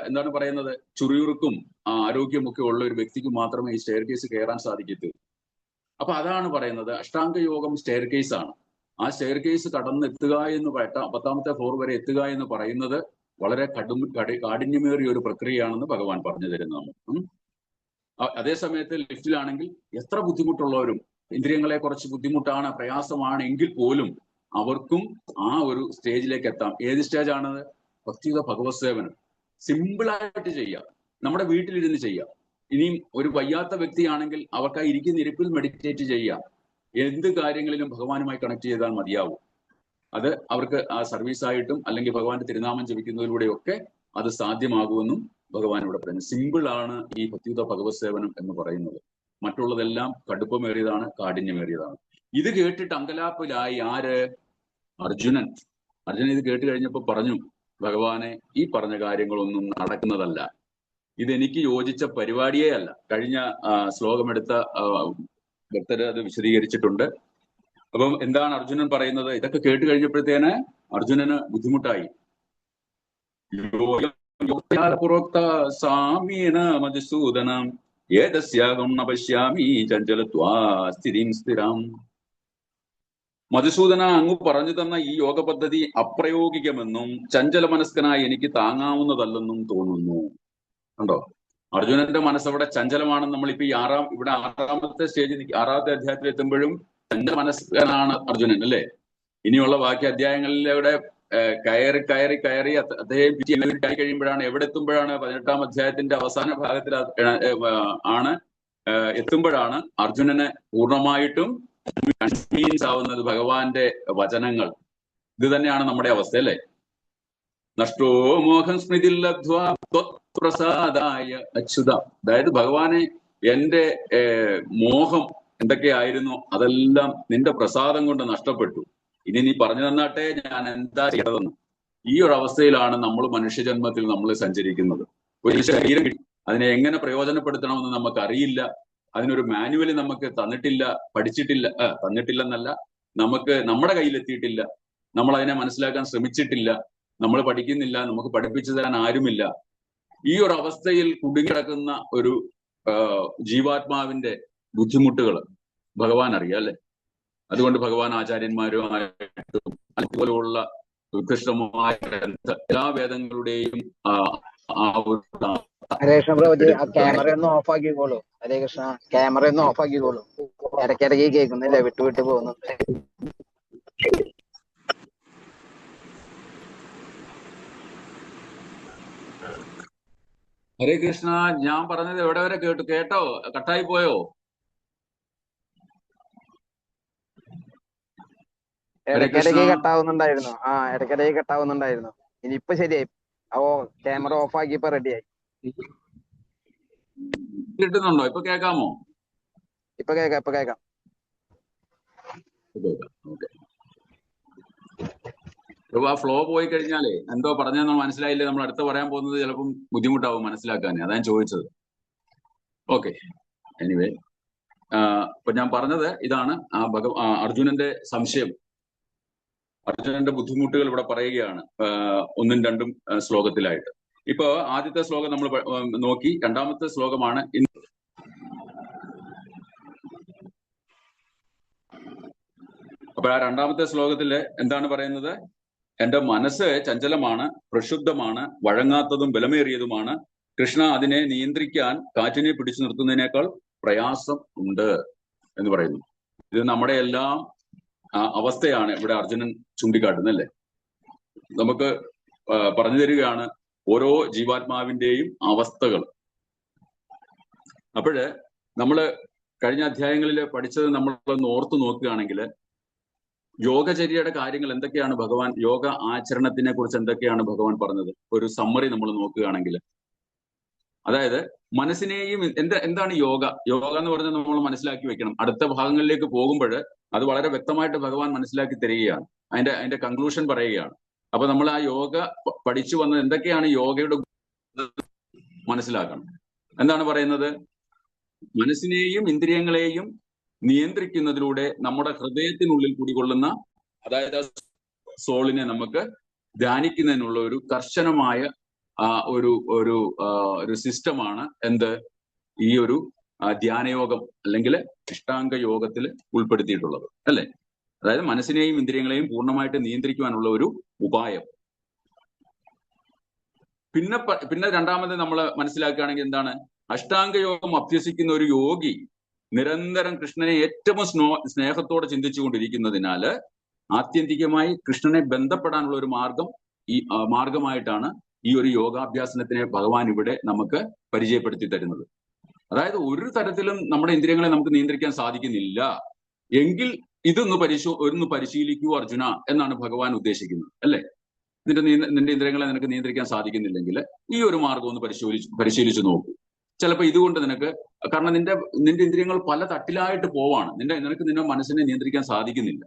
എന്താണ് പറയുന്നത്, ചുറിയുറുക്കും ആരോഗ്യമൊക്കെ ഉള്ള ഒരു വ്യക്തിക്ക് മാത്രമേ ഈ സ്റ്റെയർ കേസ് കയറാൻ സാധിക്കത്തുള്ളൂ. അപ്പൊ അതാണ് പറയുന്നത്, അഷ്ടാംഗ യോഗം സ്റ്റെയർ കേസ് ആണ്. ആ സ്റ്റെയർ കേസ് കടന്നെത്തുക എന്ന് 10ാമത്തെ ഫ്ലോർ വരെ എത്തുക എന്ന് പറയുന്നത് വളരെ കാഠിന്യമേറിയ ഒരു പ്രക്രിയയാണെന്ന് ഭഗവാൻ പറഞ്ഞു തരുന്നു നമുക്ക്. അതേസമയത്ത് ലിഫ്റ്റിലാണെങ്കിൽ എത്ര ബുദ്ധിമുട്ടുള്ളവരും ഇന്ദ്രിയങ്ങളെ കുറച്ച് ബുദ്ധിമുട്ടാണ്, പ്രയാസമാണ് എങ്കിൽ പോലും അവർക്കും ആ ഒരു സ്റ്റേജിലേക്ക് എത്താം. ഏത് സ്റ്റേജാണത്? ഭക്തിയുത ഭഗവത് സേവനം. സിമ്പിളായിട്ട് ചെയ്യാം, നമ്മുടെ വീട്ടിലിരുന്ന് ചെയ്യാം. ഇനിയും ഒരു വയ്യാത്ത വ്യക്തിയാണെങ്കിൽ അവർക്ക് ആ ഇരിക്കുന്ന ഇരിപ്പിൽ മെഡിറ്റേറ്റ് ചെയ്യാം. എന്ത് കാര്യങ്ങളിലും ഭഗവാനുമായി കണക്ട് ചെയ്താൽ മതിയാവും. അത് അവർക്ക് ആ സർവീസായിട്ടും അല്ലെങ്കിൽ ഭഗവാന്റെ തിരുനാമം ജപിക്കുന്നതിലൂടെയൊക്കെ അത് സാധ്യമാകുമെന്നും ഭഗവാൻ ഇവിടെ പറയുന്നു. സിമ്പിൾ ആണ് ഈ ഭക്തിയുത ഭഗവത് സേവനം എന്ന് പറയുന്നത്. മറ്റുള്ളതെല്ലാം കടുപ്പമേറിയതാണ്, കാഠിന്യമേറിയതാണ്. ഇത് കേട്ടിട്ട് അങ്കലാപ്പിലായി ആര്? അർജുനൻ ഇത് കേട്ട് കഴിഞ്ഞപ്പോൾ പറഞ്ഞു, ഭഗവാനെ ഈ പറഞ്ഞ കാര്യങ്ങളൊന്നും നടക്കുന്നതല്ല, ഇതെനിക്ക് യോജിച്ച പരിപാടിയേ അല്ല. കഴിഞ്ഞ ശ്ലോകമെടുത്ത ഭക്തര് അത് വിശദീകരിച്ചിട്ടുണ്ട്. അപ്പം എന്താണ് അർജുനൻ പറയുന്നത്? ഇതൊക്കെ കേട്ട് കഴിഞ്ഞപ്പോഴത്തേന് അർജുനന് ബുദ്ധിമുട്ടായി. മധുസൂദനം ഏതസ്യാഹം ന പശ്യാമി ചഞ്ചലത്വാ സ്ഥിതിം സ്ഥിരം. മധുസൂദന, അങ്ങ് പറഞ്ഞു തന്ന ഈ യോഗ പദ്ധതി അപ്രായോഗികമെന്നും ചഞ്ചല മനസ്കനായി എനിക്ക് താങ്ങാവുന്നതല്ലെന്നും തോന്നുന്നു. കണ്ടോ, അർജുനന്റെ മനസ്സവിടെ ചഞ്ചലമാണെന്ന് നമ്മളിപ്പോ ഈ ഇവിടെ ആറാമത്തെ സ്റ്റേജിൽ, ആറാമത്തെ അധ്യായത്തിൽ എത്തുമ്പോഴും ചഞ്ചല മനസ്കനാണ് അർജുനൻ, അല്ലേ? ഇനിയുള്ള ബാക്കി അധ്യായങ്ങളിലൂടെ കയറി കയറി കയറി അദ്ദേഹം കഴിയുമ്പോഴാണ്, എവിടെ എത്തുമ്പോഴാണ് 18-ാം അധ്യായത്തിന്റെ അവസാന ഭാഗത്തിൽ ആണ് എത്തുമ്പോഴാണ് അർജുനന് പൂർണ്ണമായിട്ടും കൺവീൻസ് ആവുന്നത് ഭഗവാന്റെ വചനങ്ങൾ. ഇത് തന്നെയാണ് നമ്മുടെ അവസ്ഥ, അല്ലേ? നഷ്ടോ മോഹം സ്മൃതി പ്രസാദായ അച്യുത. അതായത് ഭഗവാനെ, എന്റെ മോഹം എന്തൊക്കെയായിരുന്നു അതെല്ലാം നിന്റെ പ്രസാദം കൊണ്ട് നഷ്ടപ്പെട്ടു. ഇനി നീ പറഞ്ഞു തന്നാട്ടെ ഞാൻ എന്താ ചെയ്തതെന്ന്. ഈ ഒരു അവസ്ഥയിലാണ് നമ്മൾ മനുഷ്യജന്മത്തിൽ നമ്മൾ സഞ്ചരിക്കുന്നത്. ഒരു ശരീരം കിട്ടി, അതിനെ എങ്ങനെ പ്രയോജനപ്പെടുത്തണമെന്ന് നമുക്ക് അറിയില്ല. അതിനൊരു മാനുവൽ നമുക്ക് തന്നിട്ടില്ലെന്നല്ല, നമുക്ക് നമ്മുടെ കയ്യിലെത്തിയിട്ടില്ല. നമ്മൾ അതിനെ മനസ്സിലാക്കാൻ ശ്രമിച്ചിട്ടില്ല, നമ്മൾ പഠിക്കുന്നില്ല, നമുക്ക് പഠിപ്പിച്ചു തരാൻ ആരുമില്ല. ഈ ഒരു അവസ്ഥയിൽ കുടുങ്ങിക്കിടക്കുന്ന ഒരു ജീവാത്മാവിന്റെ ബുദ്ധിമുട്ടുകൾ ഭഗവാൻ അറിയാം, അല്ലെ? അതുകൊണ്ട് ഭഗവാൻ ആചാര്യന്മാരുമായിട്ടും അതുപോലെയുള്ള ഉത്കൃഷ്ടമായ എല്ലാ വേദങ്ങളുടെയും
ഹരേ കൃഷ്ണ പ്രഭുജി, ആ ക്യാമറ ഒന്ന് ഓഫ് ആക്കിക്കോളൂ. ഹരേ കൃഷ്ണ, ക്യാമറ ഒന്ന് ഓഫ് ആക്കിക്കോളൂ. ഇടയ്ക്കിടയ്ക്ക് കേൾക്കുന്നില്ല, വിട്ടു പോകുന്നു.
ഹരേ കൃഷ്ണ, ഞാൻ പറഞ്ഞത് എവിടെ വരെ കേട്ടോ? കട്ടായി പോയോ?
ഇടയ്ക്കിടയ്ക്ക് കട്ടാവുന്നുണ്ടായിരുന്നു. ഇടയ്ക്കിടയ്ക്ക് കട്ടാവുന്നുണ്ടായിരുന്നു. ഇനിയിപ്പൊ ശരിയായി. ക്യാമറ ഓഫ് ആക്കിയപ്പോ റെഡിയായി.
കിട്ടുന്നുണ്ടോ? ഇപ്പൊ കേൾക്കാമോ?
ഇപ്പൊ കേൾക്കാം.
ഓക്കെ. ആ ഫ്ലോ പോയി കഴിഞ്ഞാലേ എന്തോ പറഞ്ഞെന്ന് മനസ്സിലായില്ലേ, നമ്മൾ അടുത്ത് പറയാൻ പോകുന്നത് ചിലപ്പം ബുദ്ധിമുട്ടാവും മനസ്സിലാക്കാൻ. അതാ ഞാൻ ചോദിച്ചത്. ഓക്കെ, എനിവേ, ഇപ്പൊ ഞാൻ പറഞ്ഞത് ഇതാണ്. അർജുനന്റെ സംശയം, അർജുനന്റെ ബുദ്ധിമുട്ടുകൾ ഇവിടെ പറയുകയാണ് 1ഉം 2ഉം ശ്ലോകത്തിലായിട്ട്. ഇപ്പൊ ആദ്യത്തെ ശ്ലോകം നമ്മൾ നോക്കി. രണ്ടാമത്തെ ശ്ലോകമാണ് അപ്പൊ ആ രണ്ടാമത്തെ ശ്ലോകത്തില് എന്താണ് പറയുന്നത്? എന്റെ മനസ്സ് ചഞ്ചലമാണ്, പ്രക്ഷുബ്ധമാണ്, വഴങ്ങാത്തതും ബലമേറിയതുമാണ്. കൃഷ്ണ, അതിനെ നിയന്ത്രിക്കാൻ കാറ്റിനെ പിടിച്ചു നിർത്തുന്നതിനേക്കാൾ പ്രയാസം ഉണ്ട് എന്ന് പറയുന്നു. ഇത് നമ്മുടെ എല്ലാം അവസ്ഥയാണ് ഇവിടെ അർജുനൻ ചൂണ്ടിക്കാട്ടുന്നത്, അല്ലേ? നമുക്ക് പറഞ്ഞു തരികയാണ് ഓരോ ജീവാത്മാവിന്റെയും അവസ്ഥകൾ. അപ്പോഴ് നമ്മള് കഴിഞ്ഞ അധ്യായങ്ങളിൽ പഠിച്ചത് നമ്മളൊന്ന് ഓർത്തു നോക്കുകയാണെങ്കിൽ, യോഗചര്യയുടെ കാര്യങ്ങൾ എന്തൊക്കെയാണ് ഭഗവാൻ, യോഗ ആചരണത്തിനെ കുറിച്ച് എന്തൊക്കെയാണ് ഭഗവാൻ പറഞ്ഞത്, ഒരു സമ്മറി നമ്മൾ നോക്കുകയാണെങ്കിൽ, അതായത് മനസ്സിനെയും എന്താണ് യോഗ എന്ന് പറഞ്ഞാൽ നമ്മൾ മനസ്സിലാക്കി വെക്കണം. അടുത്ത ഭാഗങ്ങളിലേക്ക് പോകുമ്പോൾ അത് വളരെ വ്യക്തമായിട്ട് ഭഗവാൻ മനസ്സിലാക്കി തരികയാണ്. അതിന്റെ കൺക്ലൂഷൻ പറയുകയാണ്. അപ്പൊ നമ്മൾ ആ യോഗ പഠിച്ചു വന്നത് എന്തൊക്കെയാണ് യോഗയുടെ മനസ്സിലാക്കണം. എന്താണ് പറയുന്നത്? മനസ്സിനെയും ഇന്ദ്രിയങ്ങളെയും നിയന്ത്രിക്കുന്നതിലൂടെ നമ്മുടെ ഹൃദയത്തിനുള്ളിൽ കുടികൊള്ളുന്ന, അതായത് സോളിനെ നമുക്ക് ധ്യാനിക്കുന്നതിനുള്ള ഒരു കർശനമായ ഒരു സിസ്റ്റമാണ് ഈ ഒരു ധ്യാനയോഗം അല്ലെങ്കിൽ അഷ്ടാംഗ യോഗത്തിൽ ഉൾപ്പെടുത്തിയിട്ടുള്ളത്, അല്ലെ? അതായത് മനസ്സിനെയും ഇന്ദ്രിയങ്ങളെയും പൂർണ്ണമായിട്ട് നിയന്ത്രിക്കുവാനുള്ള ഒരു ഉപായം. പിന്നെ രണ്ടാമത് നമ്മൾ മനസ്സിലാക്കുകയാണെങ്കിൽ എന്താണ്? അഷ്ടാംഗയോഗം അഭ്യസിക്കുന്ന ഒരു യോഗി നിരന്തരം കൃഷ്ണനെ ഏറ്റവും സ്നേഹത്തോടെ ചിന്തിച്ചുകൊണ്ടിരിക്കുന്നതിനാല് ആത്യന്തികമായി കൃഷ്ണനെ ബന്ധപ്പെടാനുള്ള ഒരു മാർഗമായിട്ടാണ് ഈ ഒരു യോഗാഭ്യാസനത്തിനെ ഭഗവാൻ ഇവിടെ നമുക്ക് പരിചയപ്പെടുത്തി തരുന്നത്. അതായത് ഒരു തരത്തിലും നമ്മുടെ ഇന്ദ്രിയങ്ങളെ നമുക്ക് നിയന്ത്രിക്കാൻ സാധിക്കുന്നില്ല എങ്കിൽ ഇതൊന്ന് പരിശീലിക്കൂ അർജുന എന്നാണ് ഭഗവാൻ ഉദ്ദേശിക്കുന്നത്, അല്ലെ? നിന്റെ ഇന്ദ്രിയങ്ങളെ നിനക്ക് നിയന്ത്രിക്കാൻ സാധിക്കുന്നില്ലെങ്കിൽ ഈ ഒരു മാർഗം ഒന്ന് പരിശീലിച്ചു നോക്കൂ. ചിലപ്പോൾ ഇതുകൊണ്ട് കാരണം നിന്റെ ഇന്ദ്രിയങ്ങൾ പല തട്ടിലായിട്ട് പോവാണ്. നിന്റെ മനസ്സിനെ നിയന്ത്രിക്കാൻ സാധിക്കുന്നില്ല.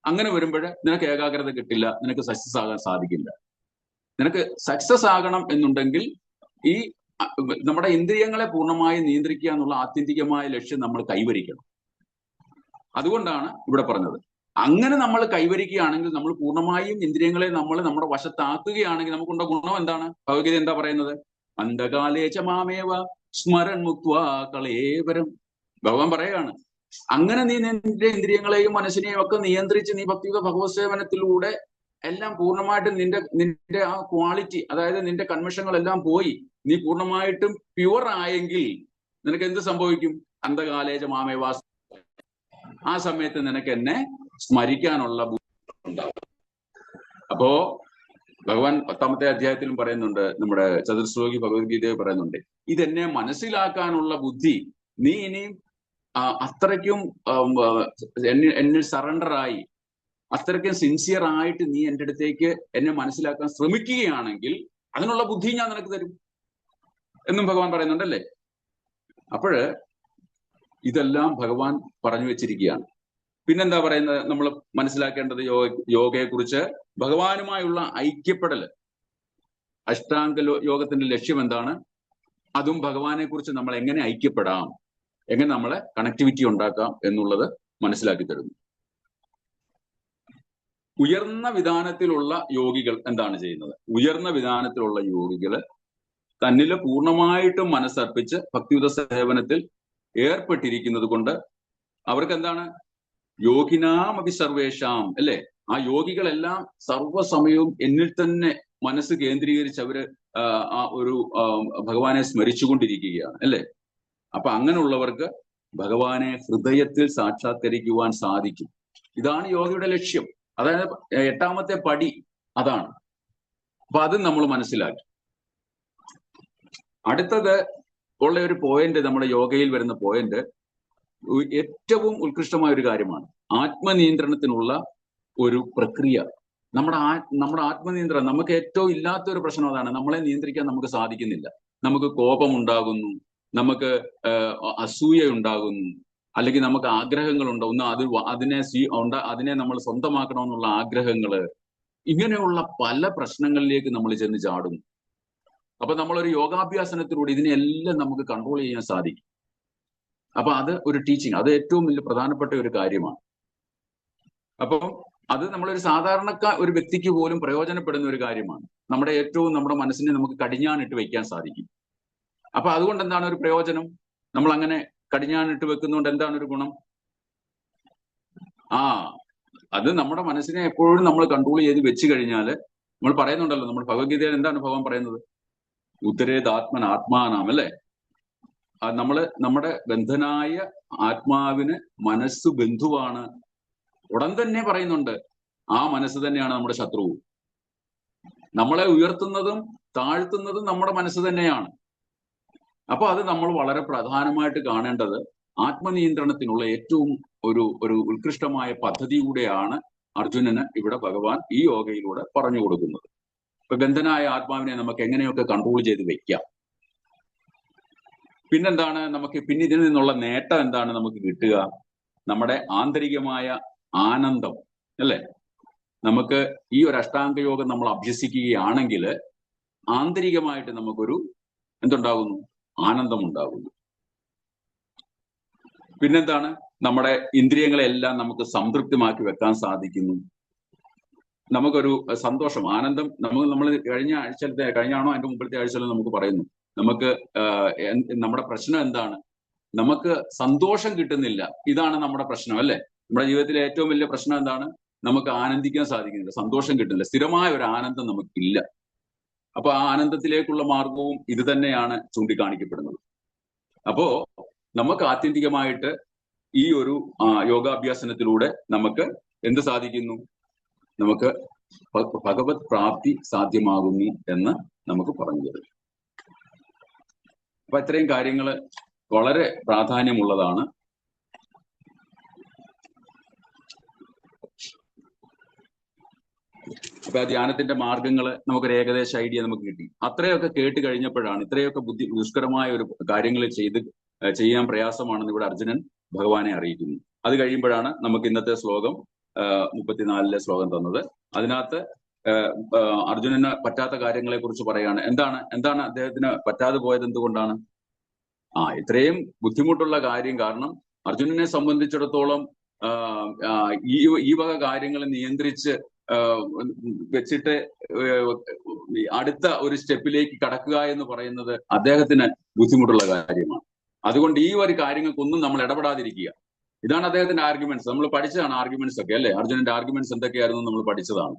അങ്ങനെ വരുമ്പോൾ നിനക്ക് ഏകാഗ്രത കിട്ടില്ല, നിനക്ക് സക്സസ് ആകാൻ സാധിക്കില്ല. നിനക്ക് സക്സസ് ആകണം എന്നുണ്ടെങ്കിൽ ഈ നമ്മുടെ ഇന്ദ്രിയങ്ങളെ പൂർണ്ണമായി നിയന്ത്രിക്കുക എന്നുള്ള ആത്യന്തികമായ ലക്ഷ്യം നമ്മൾ കൈവരിക്കണം. അതുകൊണ്ടാണ് ഇവിടെ പറഞ്ഞത്. അങ്ങനെ നമ്മൾ കൈവരിക്കുകയാണെങ്കിൽ, നമ്മൾ പൂർണ്ണമായും ഇന്ദ്രിയങ്ങളെ നമ്മുടെ വശത്താക്കുകയാണെങ്കിൽ നമുക്കുണ്ട ഗുണം എന്താണ്? ഭഗവത്ഗീത എന്താ പറയുന്നത്? അന്ധകാലേച്ച മാമേവ സ്മരൻ മുക്വാ കളേവരം. ഭഗവാൻ പറയാണ്, അങ്ങനെ നീ നിന്റെ ഇന്ദ്രിയങ്ങളെയും മനസ്സിനെയും ഒക്കെ നിയന്ത്രിച്ച് നീ ഭക്തിയുത ഭഗവത് സേവനത്തിലൂടെ എല്ലാം പൂർണ്ണമായിട്ടും നിന്റെ ആ ക്വാളിറ്റി, അതായത് നിന്റെ കന്മഷങ്ങളെല്ലാം പോയി നീ പൂർണ്ണമായിട്ടും പ്യുവർ ആയെങ്കിൽ നിനക്ക് എന്ത് സംഭവിക്കും? അന്ധകാലേജ മാമേവാസ്, ആ സമയത്ത് നിനക്ക് എന്നെ സ്മരിക്കാനുള്ള ബുദ്ധി ഉണ്ടാവും. അപ്പോ ഭഗവാൻ 10ാമത്തെ അധ്യായത്തിലും പറയുന്നുണ്ട്, നമ്മുടെ ചതുർശ്ലോകി ഭഗവത്ഗീതയിൽ പറയുന്നുണ്ട്, ഇതെന്നെ മനസ്സിലാക്കാനുള്ള ബുദ്ധി നീ ഇനിയും അത്രയ്ക്കും എന്നിൽ സറണ്ടറായി അത്രയ്ക്കും സിൻസിയർ ആയിട്ട് നീ എൻ്റെ അടുത്തേക്ക് എന്നെ മനസ്സിലാക്കാൻ ശ്രമിക്കുകയാണെങ്കിൽ അതിനുള്ള ബുദ്ധി ഞാൻ നിനക്ക് തരും എന്നും ഭഗവാൻ പറയുന്നുണ്ടല്ലേ. അപ്പോഴ് ഇതെല്ലാം ഭഗവാൻ പറഞ്ഞു വെച്ചിരിക്കുകയാണ്. പിന്നെന്താ പറയുന്നത് നമ്മൾ മനസ്സിലാക്കേണ്ടത് യോഗയെ കുറിച്ച്? ഭഗവാനുമായുള്ള ഐക്യപ്പെടൽ. അഷ്ടാംഗ യോഗത്തിന്റെ ലക്ഷ്യം എന്താണ്? അതും ഭഗവാനെ കുറിച്ച് നമ്മൾ എങ്ങനെ ഐക്യപ്പെടാം, എങ്ങനെ നമ്മളെ കണക്ടിവിറ്റി ഉണ്ടാക്കാം എന്നുള്ളത് മനസ്സിലാക്കി തരുന്നു. ഉയർന്ന വിധാനത്തിലുള്ള യോഗികൾ എന്താണ് ചെയ്യുന്നത്? ഉയർന്ന വിധാനത്തിലുള്ള യോഗികള് തന്നില് പൂർണ്ണമായിട്ടും മനസ്സർപ്പിച്ച് ഭക്തിയുത സേവനത്തിൽ ഏർപ്പെട്ടിരിക്കുന്നത് കൊണ്ട് അവർക്ക് എന്താണ്? യോഗിനാം അഭിസർവേഷാം, അല്ലെ? ആ യോഗികളെല്ലാം സർവ്വസമയവും എന്നിൽ തന്നെ മനസ്സ് കേന്ദ്രീകരിച്ച് അവര് ആ ഒരു ഭഗവാനെ സ്മരിച്ചുകൊണ്ടിരിക്കുകയാണ്, അല്ലെ? അപ്പൊ അങ്ങനെയുള്ളവർക്ക് ഭഗവാനെ ഹൃദയത്തിൽ സാക്ഷാത്കരിക്കുവാൻ സാധിക്കും. ഇതാണ് യോഗയുടെ ലക്ഷ്യം. അതായത് 8ാമത്തെ പടി അതാണ്. അപ്പൊ അത് നമ്മൾ മനസ്സിലാക്കി. അടുത്തത് ഉള്ള ഒരു പോയിന്റ്, നമ്മുടെ യോഗയിൽ വരുന്ന പോയിന്റ് ഏറ്റവും ഉത്കൃഷ്ടമായ ഒരു കാര്യമാണ്. ആത്മനിയന്ത്രണത്തിനുള്ള ഒരു പ്രക്രിയ. നമ്മുടെ ആത്മനിയന്ത്രണം നമുക്ക് ഏറ്റവും ഇല്ലാത്ത ഒരു പ്രശ്നം അതാണ്. നമ്മളെ നിയന്ത്രിക്കാൻ നമുക്ക് സാധിക്കുന്നില്ല. നമുക്ക് കോപം ഉണ്ടാകുന്നു, നമുക്ക് അസൂയ ഉണ്ടാകുന്നു, അല്ലെങ്കിൽ നമുക്ക് ആഗ്രഹങ്ങൾ ഉണ്ടാകുന്നു, അതിനെ നമ്മൾ സ്വന്തമാക്കണമെന്നുള്ള ആഗ്രഹങ്ങള്, ഇങ്ങനെയുള്ള പല പ്രശ്നങ്ങളിലേക്ക് നമ്മൾ ചെന്ന് ചാടുന്നു. അപ്പൊ നമ്മളൊരു യോഗാഭ്യാസനത്തിലൂടെ ഇതിനെല്ലാം നമുക്ക് കൺട്രോൾ ചെയ്യാൻ സാധിക്കും. അപ്പൊ അത് ഒരു ടീച്ചിങ്, അത് ഏറ്റവും വലിയ പ്രധാനപ്പെട്ട ഒരു കാര്യമാണ്. അപ്പം അത് നമ്മളൊരു ഒരു വ്യക്തിക്ക് പോലും പ്രയോജനപ്പെടുന്ന ഒരു കാര്യമാണ്. നമ്മുടെ മനസ്സിനെ നമുക്ക് കടിഞ്ഞാണിട്ട് വെക്കാൻ സാധിക്കും. അപ്പൊ അതുകൊണ്ട് എന്താണ് ഒരു പ്രയോജനം? നമ്മൾ അങ്ങനെ കടിഞ്ഞാണിട്ട് വെക്കുന്നതുകൊണ്ട് എന്താണ് ഒരു ഗുണം? അത് നമ്മുടെ മനസ്സിനെ എപ്പോഴും നമ്മൾ കൺട്രോൾ ചെയ്ത് വെച്ച് കഴിഞ്ഞാല്, നമ്മൾ പറയുന്നുണ്ടല്ലോ, നമ്മൾ ഭഗവത്ഗീതയിൽ എന്താണ് ഭഗവാൻ പറയുന്നത്? ഉത്തരേതാത്മൻ ആത്മാനാം, അല്ലെ? നമ്മുടെ ബന്ധനായ ആത്മാവിന് മനസ്സ് ബന്ധുവാണ്. ഉടൻ തന്നെ പറയുന്നുണ്ട്, ആ മനസ്സ് തന്നെയാണ് നമ്മുടെ ശത്രുവും. നമ്മളെ ഉയർത്തുന്നതും താഴ്ത്തുന്നതും നമ്മുടെ മനസ്സ് തന്നെയാണ്. അപ്പൊ അത് നമ്മൾ വളരെ പ്രധാനമായിട്ട് കാണേണ്ടത് ആത്മനിയന്ത്രണത്തിനുള്ള ഏറ്റവും ഒരു ഉത്കൃഷ്ടമായ പദ്ധതിയിലൂടെയാണ് അർജുനന് ഇവിടെ ഭഗവാൻ ഈ യോഗയിലൂടെ പറഞ്ഞു കൊടുക്കുന്നത്. ഇപ്പൊ ബന്ധനായ ആത്മാവിനെ നമുക്ക് എങ്ങനെയൊക്കെ കൺട്രോൾ ചെയ്ത് വെക്കാം. പിന്നെന്താണ് പിന്നെ ഇതിൽ നിന്നുള്ള നേട്ടം എന്താണ് നമുക്ക് കിട്ടുക? നമ്മുടെ ആന്തരികമായ ആനന്ദം, അല്ലെ? നമുക്ക് ഈ ഒരു അഷ്ടാംഗ യോഗം നമ്മൾ അഭ്യസിക്കുകയാണെങ്കിൽ ആന്തരികമായിട്ട് നമുക്കൊരു എന്തുണ്ടാകുന്നു? ആനന്ദം ഉണ്ടാകുന്നു. പിന്നെന്താണ്? നമ്മുടെ ഇന്ദ്രിയങ്ങളെല്ലാം നമുക്ക് സംതൃപ്തമാക്കി വെക്കാൻ സാധിക്കുന്നു. നമുക്കൊരു സന്തോഷം, ആനന്ദം. നമ്മൾ കഴിഞ്ഞാണോ അതിന്റെ മുമ്പത്തെ ആഴ്ചയിലും നമുക്ക് പറയുന്നു, നമുക്ക് നമ്മുടെ പ്രശ്നം എന്താണ്? നമുക്ക് സന്തോഷം കിട്ടുന്നില്ല. ഇതാണ് നമ്മുടെ പ്രശ്നം, അല്ലെ? നമ്മുടെ ജീവിതത്തിലെ ഏറ്റവും വലിയ പ്രശ്നം എന്താണ്? നമുക്ക് ആനന്ദിക്കാൻ സാധിക്കുന്നില്ല, സന്തോഷം കിട്ടുന്നില്ല, സ്ഥിരമായ ഒരു ആനന്ദം നമുക്കില്ല. അപ്പൊ ആ ആനന്ദത്തിലേക്കുള്ള മാർഗവും ഇത് തന്നെയാണ് ചൂണ്ടിക്കാണിക്കപ്പെടുന്നത്. അപ്പോ നമുക്ക് ആത്യന്തികമായിട്ട് ഈ ഒരു യോഗാഭ്യാസനത്തിലൂടെ നമുക്ക് എന്ത് സാധിക്കുന്നു? നമുക്ക് ഭഗവത് പ്രാപ്തി സാധ്യമാകുന്നു എന്ന് നമുക്ക് പറഞ്ഞു തരും. അപ്പൊ ഇത്രയും കാര്യങ്ങൾ വളരെ പ്രാധാന്യമുള്ളതാണ്. അപ്പൊ ആ ധ്യാനത്തിന്റെ മാർഗങ്ങൾ നമുക്കൊരു ഏകദേശ ഐഡിയ നമുക്ക് കിട്ടി. അത്രയൊക്കെ കേട്ട് കഴിഞ്ഞപ്പോഴാണ്, ഇത്രയൊക്കെ ദുഷ്കരമായ ഒരു കാര്യങ്ങൾ ചെയ്യാൻ പ്രയാസമാണെന്ന് ഇവിടെ അർജുനൻ ഭഗവാനെ അറിയിക്കുന്നു. അത് കഴിയുമ്പോഴാണ് നമുക്ക് ഇന്നത്തെ ശ്ലോകം 34 ശ്ലോകം തന്നത്. അതിനകത്ത് അർജുനന് പറ്റാത്ത കാര്യങ്ങളെ കുറിച്ച് പറയാണ്. എന്താണ് അദ്ദേഹത്തിന് പറ്റാതെ പോയത്? എന്തുകൊണ്ടാണ്? ഇത്രയും ബുദ്ധിമുട്ടുള്ള കാര്യം. കാരണം അർജുനനെ സംബന്ധിച്ചിടത്തോളം ഈ വക കാര്യങ്ങളെ നിയന്ത്രിച്ച് വെച്ചിട്ട് അടുത്ത ഒരു സ്റ്റെപ്പിലേക്ക് കടക്കുക എന്ന് പറയുന്നത് അദ്ദേഹത്തിന് ബുദ്ധിമുട്ടുള്ള കാര്യമാണ്. അതുകൊണ്ട് ഈ ഒരു കാര്യങ്ങൾക്കൊന്നും നമ്മൾ ഇടപെടാതിരിക്കുക. ഇതാണ് അദ്ദേഹത്തിന്റെ ആർഗ്യുമെന്റ്സ്. നമ്മൾ പഠിച്ചതാണ് ആർഗ്യുമെന്റ്സ് ഒക്കെ അല്ലെ. അർജുനന്റെ ആർഗ്യുമെന്റ്സ് എന്തൊക്കെയായിരുന്നു നമ്മൾ പഠിച്ചതാണ്.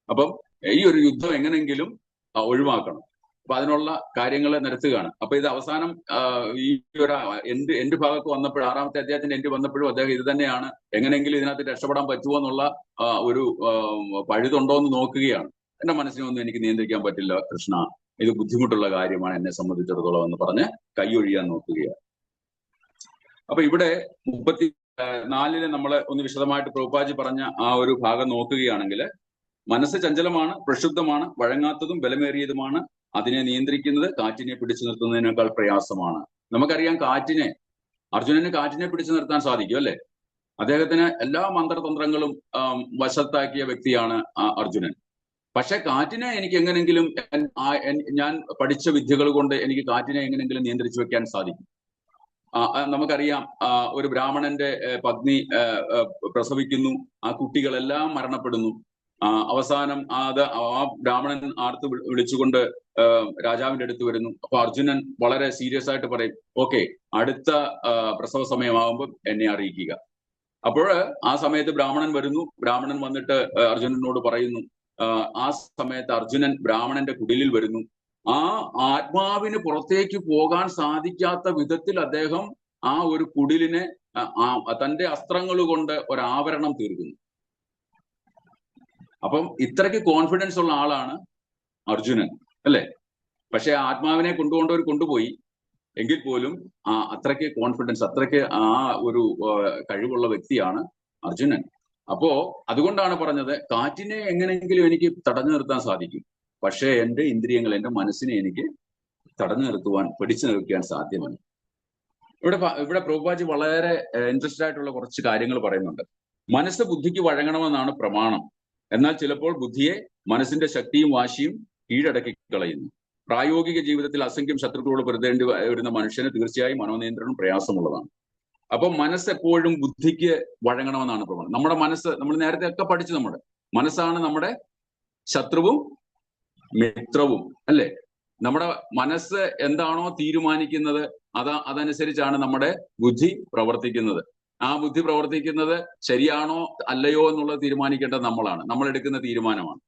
അപ്പം ഈ ഒരു യുദ്ധം എങ്ങനെങ്കിലും ഒഴിവാക്കണം. അപ്പൊ അതിനുള്ള കാര്യങ്ങൾ നിരത്തുകയാണ്. അപ്പൊ ഇത് അവസാനം ഈ ഒരു എന്റെ ഭാഗത്ത് വന്നപ്പോഴും 6-ാമത്തെ അധ്യായത്തിന്റെ എൻഡ് വന്നപ്പോഴും അദ്ദേഹം ഇത് തന്നെയാണ്, എങ്ങനെയെങ്കിലും ഇതിനകത്ത് രക്ഷപ്പെടാൻ പറ്റുമോ എന്നുള്ള ഒരു പഴുതുണ്ടോ എന്ന് നോക്കുകയാണ്. എന്റെ മനസ്സിനൊന്നും എനിക്ക് നിയന്ത്രിക്കാൻ പറ്റില്ല കൃഷ്ണ, ഇത് ബുദ്ധിമുട്ടുള്ള കാര്യമാണ് എന്നെ സംബന്ധിച്ചിടത്തോളം എന്ന് പറഞ്ഞ് കൈയൊഴിയാൻ നോക്കുകയാണ്. അപ്പൊ ഇവിടെ 34 നമ്മൾ ഒന്ന് വിശദമായിട്ട് പ്രഭുപാദി പറഞ്ഞ ആ ഒരു ഭാഗം നോക്കുകയാണെങ്കിൽ, മനസ്സ് ചഞ്ചലമാണ്, പ്രക്ഷുബ്ധമാണ്, വഴങ്ങാത്തതും ബലമേറിയതുമാണ്. അതിനെ നിയന്ത്രിക്കുന്നത് കാറ്റിനെ പിടിച്ചു നിർത്തുന്നതിനേക്കാൾ പ്രയാസമാണ്. നമുക്കറിയാം അർജുനന് കാറ്റിനെ പിടിച്ചു നിർത്താൻ സാധിക്കും അല്ലെ. അദ്ദേഹത്തിന് എല്ലാ മന്ത്രതന്ത്രങ്ങളും വശത്താക്കിയ വ്യക്തിയാണ് അർജുനൻ. പക്ഷെ കാറ്റിനെ എനിക്ക് എങ്ങനെങ്കിലും ഞാൻ പഠിച്ച വിദ്യകൾ കൊണ്ട് എനിക്ക് കാറ്റിനെ എങ്ങനെങ്കിലും നിയന്ത്രിച്ചു വെക്കാൻ സാധിക്കും. നമുക്കറിയാം ഒരു ബ്രാഹ്മണന്റെ പത്നി പ്രസവിക്കുന്നു, ആ കുട്ടികളെല്ലാം മരണപ്പെടുന്നു. അവസാനം ആ ബ്രാഹ്മണൻ ആർത്ത് വിളിച്ചുകൊണ്ട് രാജാവിന്റെ അടുത്ത് വരുന്നു. അപ്പൊ അർജുനൻ വളരെ സീരിയസ് ആയിട്ട് പറയും, ഓക്കെ, അടുത്ത പ്രസവ സമയമാകുമ്പോൾ എന്നെ അറിയിക്കുക. അപ്പോൾ ആ സമയത്ത് ബ്രാഹ്മണൻ വരുന്നു. ബ്രാഹ്മണൻ വന്നിട്ട് അർജുനനോട് പറയുന്നു. ആ സമയത്ത് അർജുനൻ ബ്രാഹ്മണന്റെ കുടിലിൽ വരുന്നു. ആ ആത്മാവിന് പുറത്തേക്ക് പോകാൻ സാധിക്കാത്ത വിധത്തിൽ അദ്ദേഹം ആ ഒരു കുടിലിനെ തന്റെ അസ്ത്രങ്ങൾ കൊണ്ട് ഒരാവരണം തീർക്കുന്നു. അപ്പം ഇത്രയ്ക്ക് കോൺഫിഡൻസ് ഉള്ള ആളാണ് അർജുനൻ അല്ലെ. പക്ഷെ ആത്മാവിനെ കൊണ്ടുപോയി എങ്കിൽ പോലും അത്രയ്ക്ക് കോൺഫിഡൻസ്, അത്രയ്ക്ക് ആ ഒരു കഴിവുള്ള വ്യക്തിയാണ് അർജുനൻ. അപ്പോ അതുകൊണ്ടാണ് പറഞ്ഞത്, കാറ്റിനെ എങ്ങനെയെങ്കിലും എനിക്ക് തടഞ്ഞു നിർത്താൻ സാധിക്കും, പക്ഷേ എന്റെ ഇന്ദ്രിയങ്ങൾ, എന്റെ മനസ്സിനെ എനിക്ക് തടഞ്ഞു നിർത്തുവാൻ, പിടിച്ചു നിർത്താൻ സാധ്യമല്ല. ഇവിടെ പ്രഭുപാദി വളരെ ഇൻട്രസ്റ്റഡ് ആയിട്ടുള്ള കുറച്ച് കാര്യങ്ങൾ പറയുന്നുണ്ട്. മനസ്സ് ബുദ്ധിക്ക് വഴങ്ങണമെന്നാണ് പ്രമാണം. എന്നാൽ ചിലപ്പോൾ ബുദ്ധിയെ മനസ്സിന്റെ ശക്തിയും വാശിയും കീഴടക്കി കളയുന്നു. പ്രായോഗിക ജീവിതത്തിൽ അസംഖ്യം ശത്രുക്കളോട് പൊരുതേണ്ടി വരുന്ന മനുഷ്യന് തീർച്ചയായും മനോനിയന്ത്രണം പ്രയാസമുള്ളതാണ്. അപ്പൊ മനസ്സ് എപ്പോഴും ബുദ്ധിക്ക് വഴങ്ങണമെന്നാണ് പ്രമാണം. നമ്മുടെ മനസ്സ്, നമ്മൾ നേരത്തെ ഒക്കെ പഠിച്ചു, നമ്മുടെ മനസ്സാണ് നമ്മുടെ ശത്രുവും മിത്രവും അല്ലെ. നമ്മുടെ മനസ്സ് എന്താണോ തീരുമാനിക്കുന്നത് അതനുസരിച്ചാണ് നമ്മുടെ ബുദ്ധി പ്രവർത്തിക്കുന്നത്. ആ ബുദ്ധി പ്രവർത്തിക്കുന്നത് ശരിയാണോ അല്ലയോ എന്നുള്ളത് തീരുമാനിക്കേണ്ടത് നമ്മളാണ്, നമ്മൾ എടുക്കുന്ന തീരുമാനമാണ്.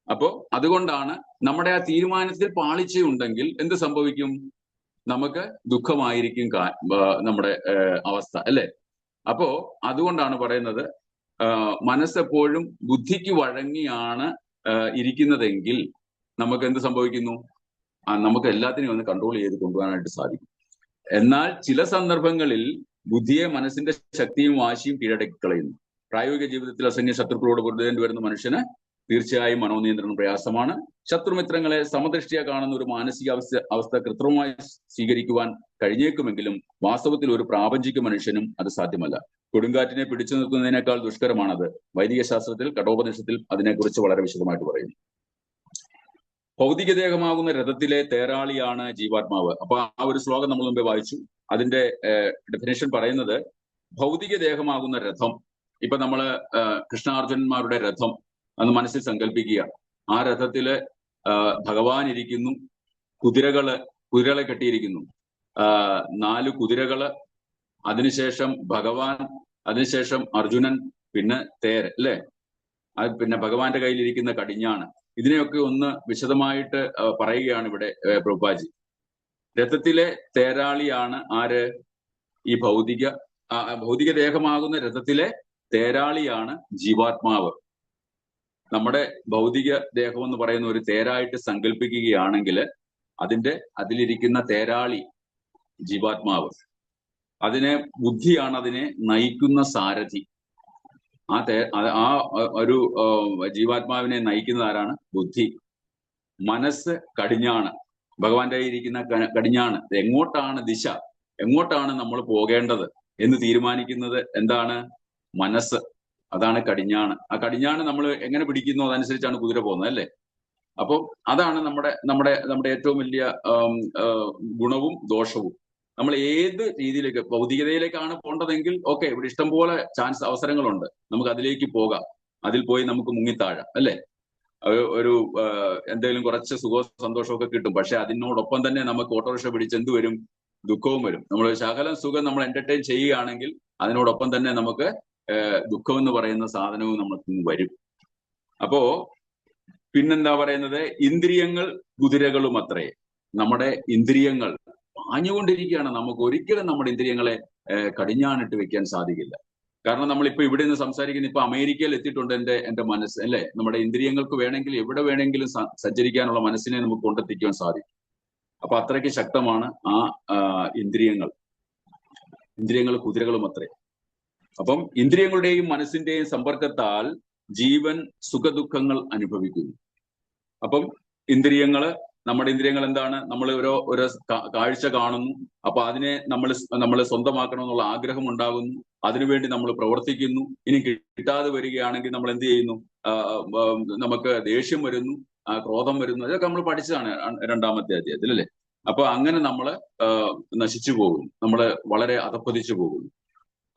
അപ്പോ അതുകൊണ്ടാണ് നമ്മുടെ ആ തീരുമാനത്തിൽ പാളിച്ചയുണ്ടെങ്കിൽ എന്ത് സംഭവിക്കും? നമുക്ക് ദുഃഖമായിരിക്കും നമ്മുടെ അവസ്ഥ അല്ലെ. അപ്പോ അതുകൊണ്ടാണ് പറയുന്നത്, മനസ്സെപ്പോഴും ബുദ്ധിക്ക് വഴങ്ങിയാണ് ഇരിക്കുന്നതെങ്കിൽ നമുക്ക് എന്ത് സംഭവിക്കുന്നു? നമുക്ക് എല്ലാത്തിനെയും ഒന്ന് കൺട്രോൾ ചെയ്ത് കൊണ്ടുപോകാനായിട്ട് സാധിക്കും. എന്നാൽ ചില സന്ദർഭങ്ങളിൽ ബുദ്ധിയെ മനസ്സിന്റെ ശക്തിയും വാശിയും കീഴടക്കി കളയുന്നു. പ്രായോഗിക ജീവിതത്തിൽ അസംഖ്യ ശത്രുക്കളോട് പൊരുതേണ്ടി വരുന്ന മനുഷ്യന് തീർച്ചയായും മനോനിയന്ത്രണം പ്രയാസമാണ്. ശത്രുമിത്രങ്ങളെ സമദൃഷ്ടിയ കാണുന്ന ഒരു മാനസിക അവസ്ഥ കൃത്രിമമായി സ്വീകരിക്കുവാൻ കഴിഞ്ഞേക്കുമെങ്കിലും വാസ്തവത്തിൽ ഒരു പ്രാപഞ്ചിക മനുഷ്യനും അത് സാധ്യമല്ല. കൊടുങ്കാറ്റിനെ പിടിച്ചു നിർത്തുന്നതിനേക്കാൾ ദുഷ്കരമാണത്. വൈദിക ശാസ്ത്രത്തിൽ കഠോപനിഷത്തിൽ അതിനെക്കുറിച്ച് വളരെ വിശദമായിട്ട് പറയുന്നു. ഭൗതിക ദേഹമാകുന്ന രഥത്തിലെ തേരാളിയാണ് ജീവാത്മാവ്. അപ്പൊ ആ ഒരു ശ്ലോകം നമ്മൾ മുമ്പേ വായിച്ചു. അതിന്റെ ഡെഫിനേഷൻ പറയുന്നത്, ഭൗതിക ദേഹമാകുന്ന രഥം, ഇപ്പൊ നമ്മള് കൃഷ്ണാർജുനന്മാരുടെ രഥം എന്ന് മനസ്സിൽ സങ്കല്പിക്കുക. ആ രഥത്തില് ഭഗവാൻ ഇരിക്കുന്നു, കുതിരകളെ കെട്ടിയിരിക്കുന്നു, 4 കുതിരകള്, അതിനുശേഷം ഭഗവാൻ, അതിനുശേഷം അർജുനൻ, പിന്നെ തേര് അല്ലെ, അത് പിന്നെ ഭഗവാന്റെ കയ്യിലിരിക്കുന്ന കടിഞ്ഞാണ്. ഇതിനെയൊക്കെ ഒന്ന് വിശദമായിട്ട് പറയുകയാണ് ഇവിടെ പ്രഭുപാദി. രഥത്തിലെ തേരാളിയാണ് ആര്? ഈ ഭൗതിക ദേഹമാകുന്ന രഥത്തിലെ തേരാളിയാണ് ജീവാത്മാവ്. നമ്മുടെ ഭൗതിക ദേഹം എന്ന് പറയുന്ന ഒരു തേരായിട്ട് സങ്കല്പിക്കുകയാണെങ്കിൽ അതിലിരിക്കുന്ന തേരാളി ജീവാത്മാവ്, ബുദ്ധിയാണ് അതിനെ നയിക്കുന്ന സാരഥി. ആ ഒരു ജീവാത്മാവിനെ നയിക്കുന്നത് ആരാണ്? ബുദ്ധി. മനസ്സ് കടിഞ്ഞാണ്, ഭഗവാന്റെ ഇരിക്കുന്ന കടിഞ്ഞാണ്. എങ്ങോട്ടാണ് ദിശ, എങ്ങോട്ടാണ് നമ്മൾ പോകേണ്ടത് എന്ന് തീരുമാനിക്കുന്നത് എന്താണ്? മനസ്സ്. അതാണ് കടിഞ്ഞാണ്. ആ കടിഞ്ഞാണ് നമ്മൾ എങ്ങനെ പിടിക്കുന്നു അതനുസരിച്ചാണ് കുതിര പോകുന്നത് അല്ലേ. അപ്പൊ അതാണ് നമ്മുടെ ഏറ്റവും വലിയ ഗുണവും ദോഷവും. നമ്മൾ ഏത് രീതിയിലേക്ക്, ഭൗതികതയിലേക്കാണ് പോകേണ്ടതെങ്കിൽ ഓക്കെ, ഇവിടെ ഇഷ്ടംപോലെ അവസരങ്ങളുണ്ട്, നമുക്ക് അതിലേക്ക് പോകാം. അതിൽ പോയി നമുക്ക് മുങ്ങിത്താഴാം, അല്ലെ? ഒരു എന്തെങ്കിലും കുറച്ച് സുഖവും സന്തോഷമൊക്കെ കിട്ടും. പക്ഷെ അതിനോടൊപ്പം തന്നെ നമുക്ക് ഓട്ടോറിക്ഷ പിടിച്ച് എന്ത് വരും? ദുഃഖവും വരും. നമ്മൾ ശകലം സുഖം നമ്മൾ എന്റർടൈൻ ചെയ്യുകയാണെങ്കിൽ അതിനോടൊപ്പം തന്നെ നമുക്ക് ദുഃഖം എന്ന് പറയുന്ന സാധനവും നമുക്ക് വരും. അപ്പോ പിന്നെന്താ പറയുന്നത്? ഇന്ദ്രിയങ്ങൾ കുതിരകളും അത്രേ. നമ്മുടെ ഇന്ദ്രിയങ്ങൾ പാഞ്ഞുകൊണ്ടിരിക്കുകയാണ്. നമുക്ക് ഒരിക്കലും നമ്മുടെ ഇന്ദ്രിയങ്ങളെ കടിഞ്ഞാണിട്ട് വെക്കാൻ സാധിക്കില്ല. കാരണം നമ്മളിപ്പോ ഇവിടെ നിന്ന് സംസാരിക്കുന്ന ഇപ്പൊ അമേരിക്കയിൽ എത്തിയിട്ടുണ്ട് എന്റെ മനസ്സ്, അല്ലെ? നമ്മുടെ ഇന്ദ്രിയങ്ങൾക്ക് വേണമെങ്കിൽ എവിടെ വേണമെങ്കിലും സഞ്ചരിക്കാനുള്ള മനസ്സിനെ നമുക്ക് കൊണ്ടെത്തിക്കാൻ സാധിക്കും. അപ്പൊ അത്രയ്ക്ക് ശക്തമാണ് ആ ഇന്ദ്രിയങ്ങൾ കുതിരകളും അത്രേ. അപ്പം ഇന്ദ്രിയങ്ങളുടെയും മനസ്സിന്റെയും സമ്പർക്കത്താൽ ജീവൻ സുഖദുഃഖങ്ങൾ അനുഭവിക്കുന്നു. അപ്പം നമ്മുടെ ഇന്ദ്രിയങ്ങൾ എന്താണ്? നമ്മൾ ഓരോ കാഴ്ച കാണുന്നു. അപ്പൊ അതിനെ നമ്മൾ സ്വന്തമാക്കണമെന്നുള്ള ആഗ്രഹം ഉണ്ടാകുന്നു. അതിനുവേണ്ടി നമ്മൾ പ്രവർത്തിക്കുന്നു. ഇനി കിട്ടാതെ വരികയാണെങ്കിൽ നമ്മൾ എന്ത് ചെയ്യുന്നു? നമുക്ക് ദേഷ്യം വരുന്നു, ക്രോധം വരുന്നു. ഇതൊക്കെ നമ്മൾ പഠിച്ചതാണ് 2-ാമത്തെ അധ്യായത്തിൽ, അല്ലെ? അപ്പൊ അങ്ങനെ നമ്മൾ നശിച്ചു പോകുന്നു, നമ്മൾ വളരെ അധപ്പതിച്ചു പോകുന്നു.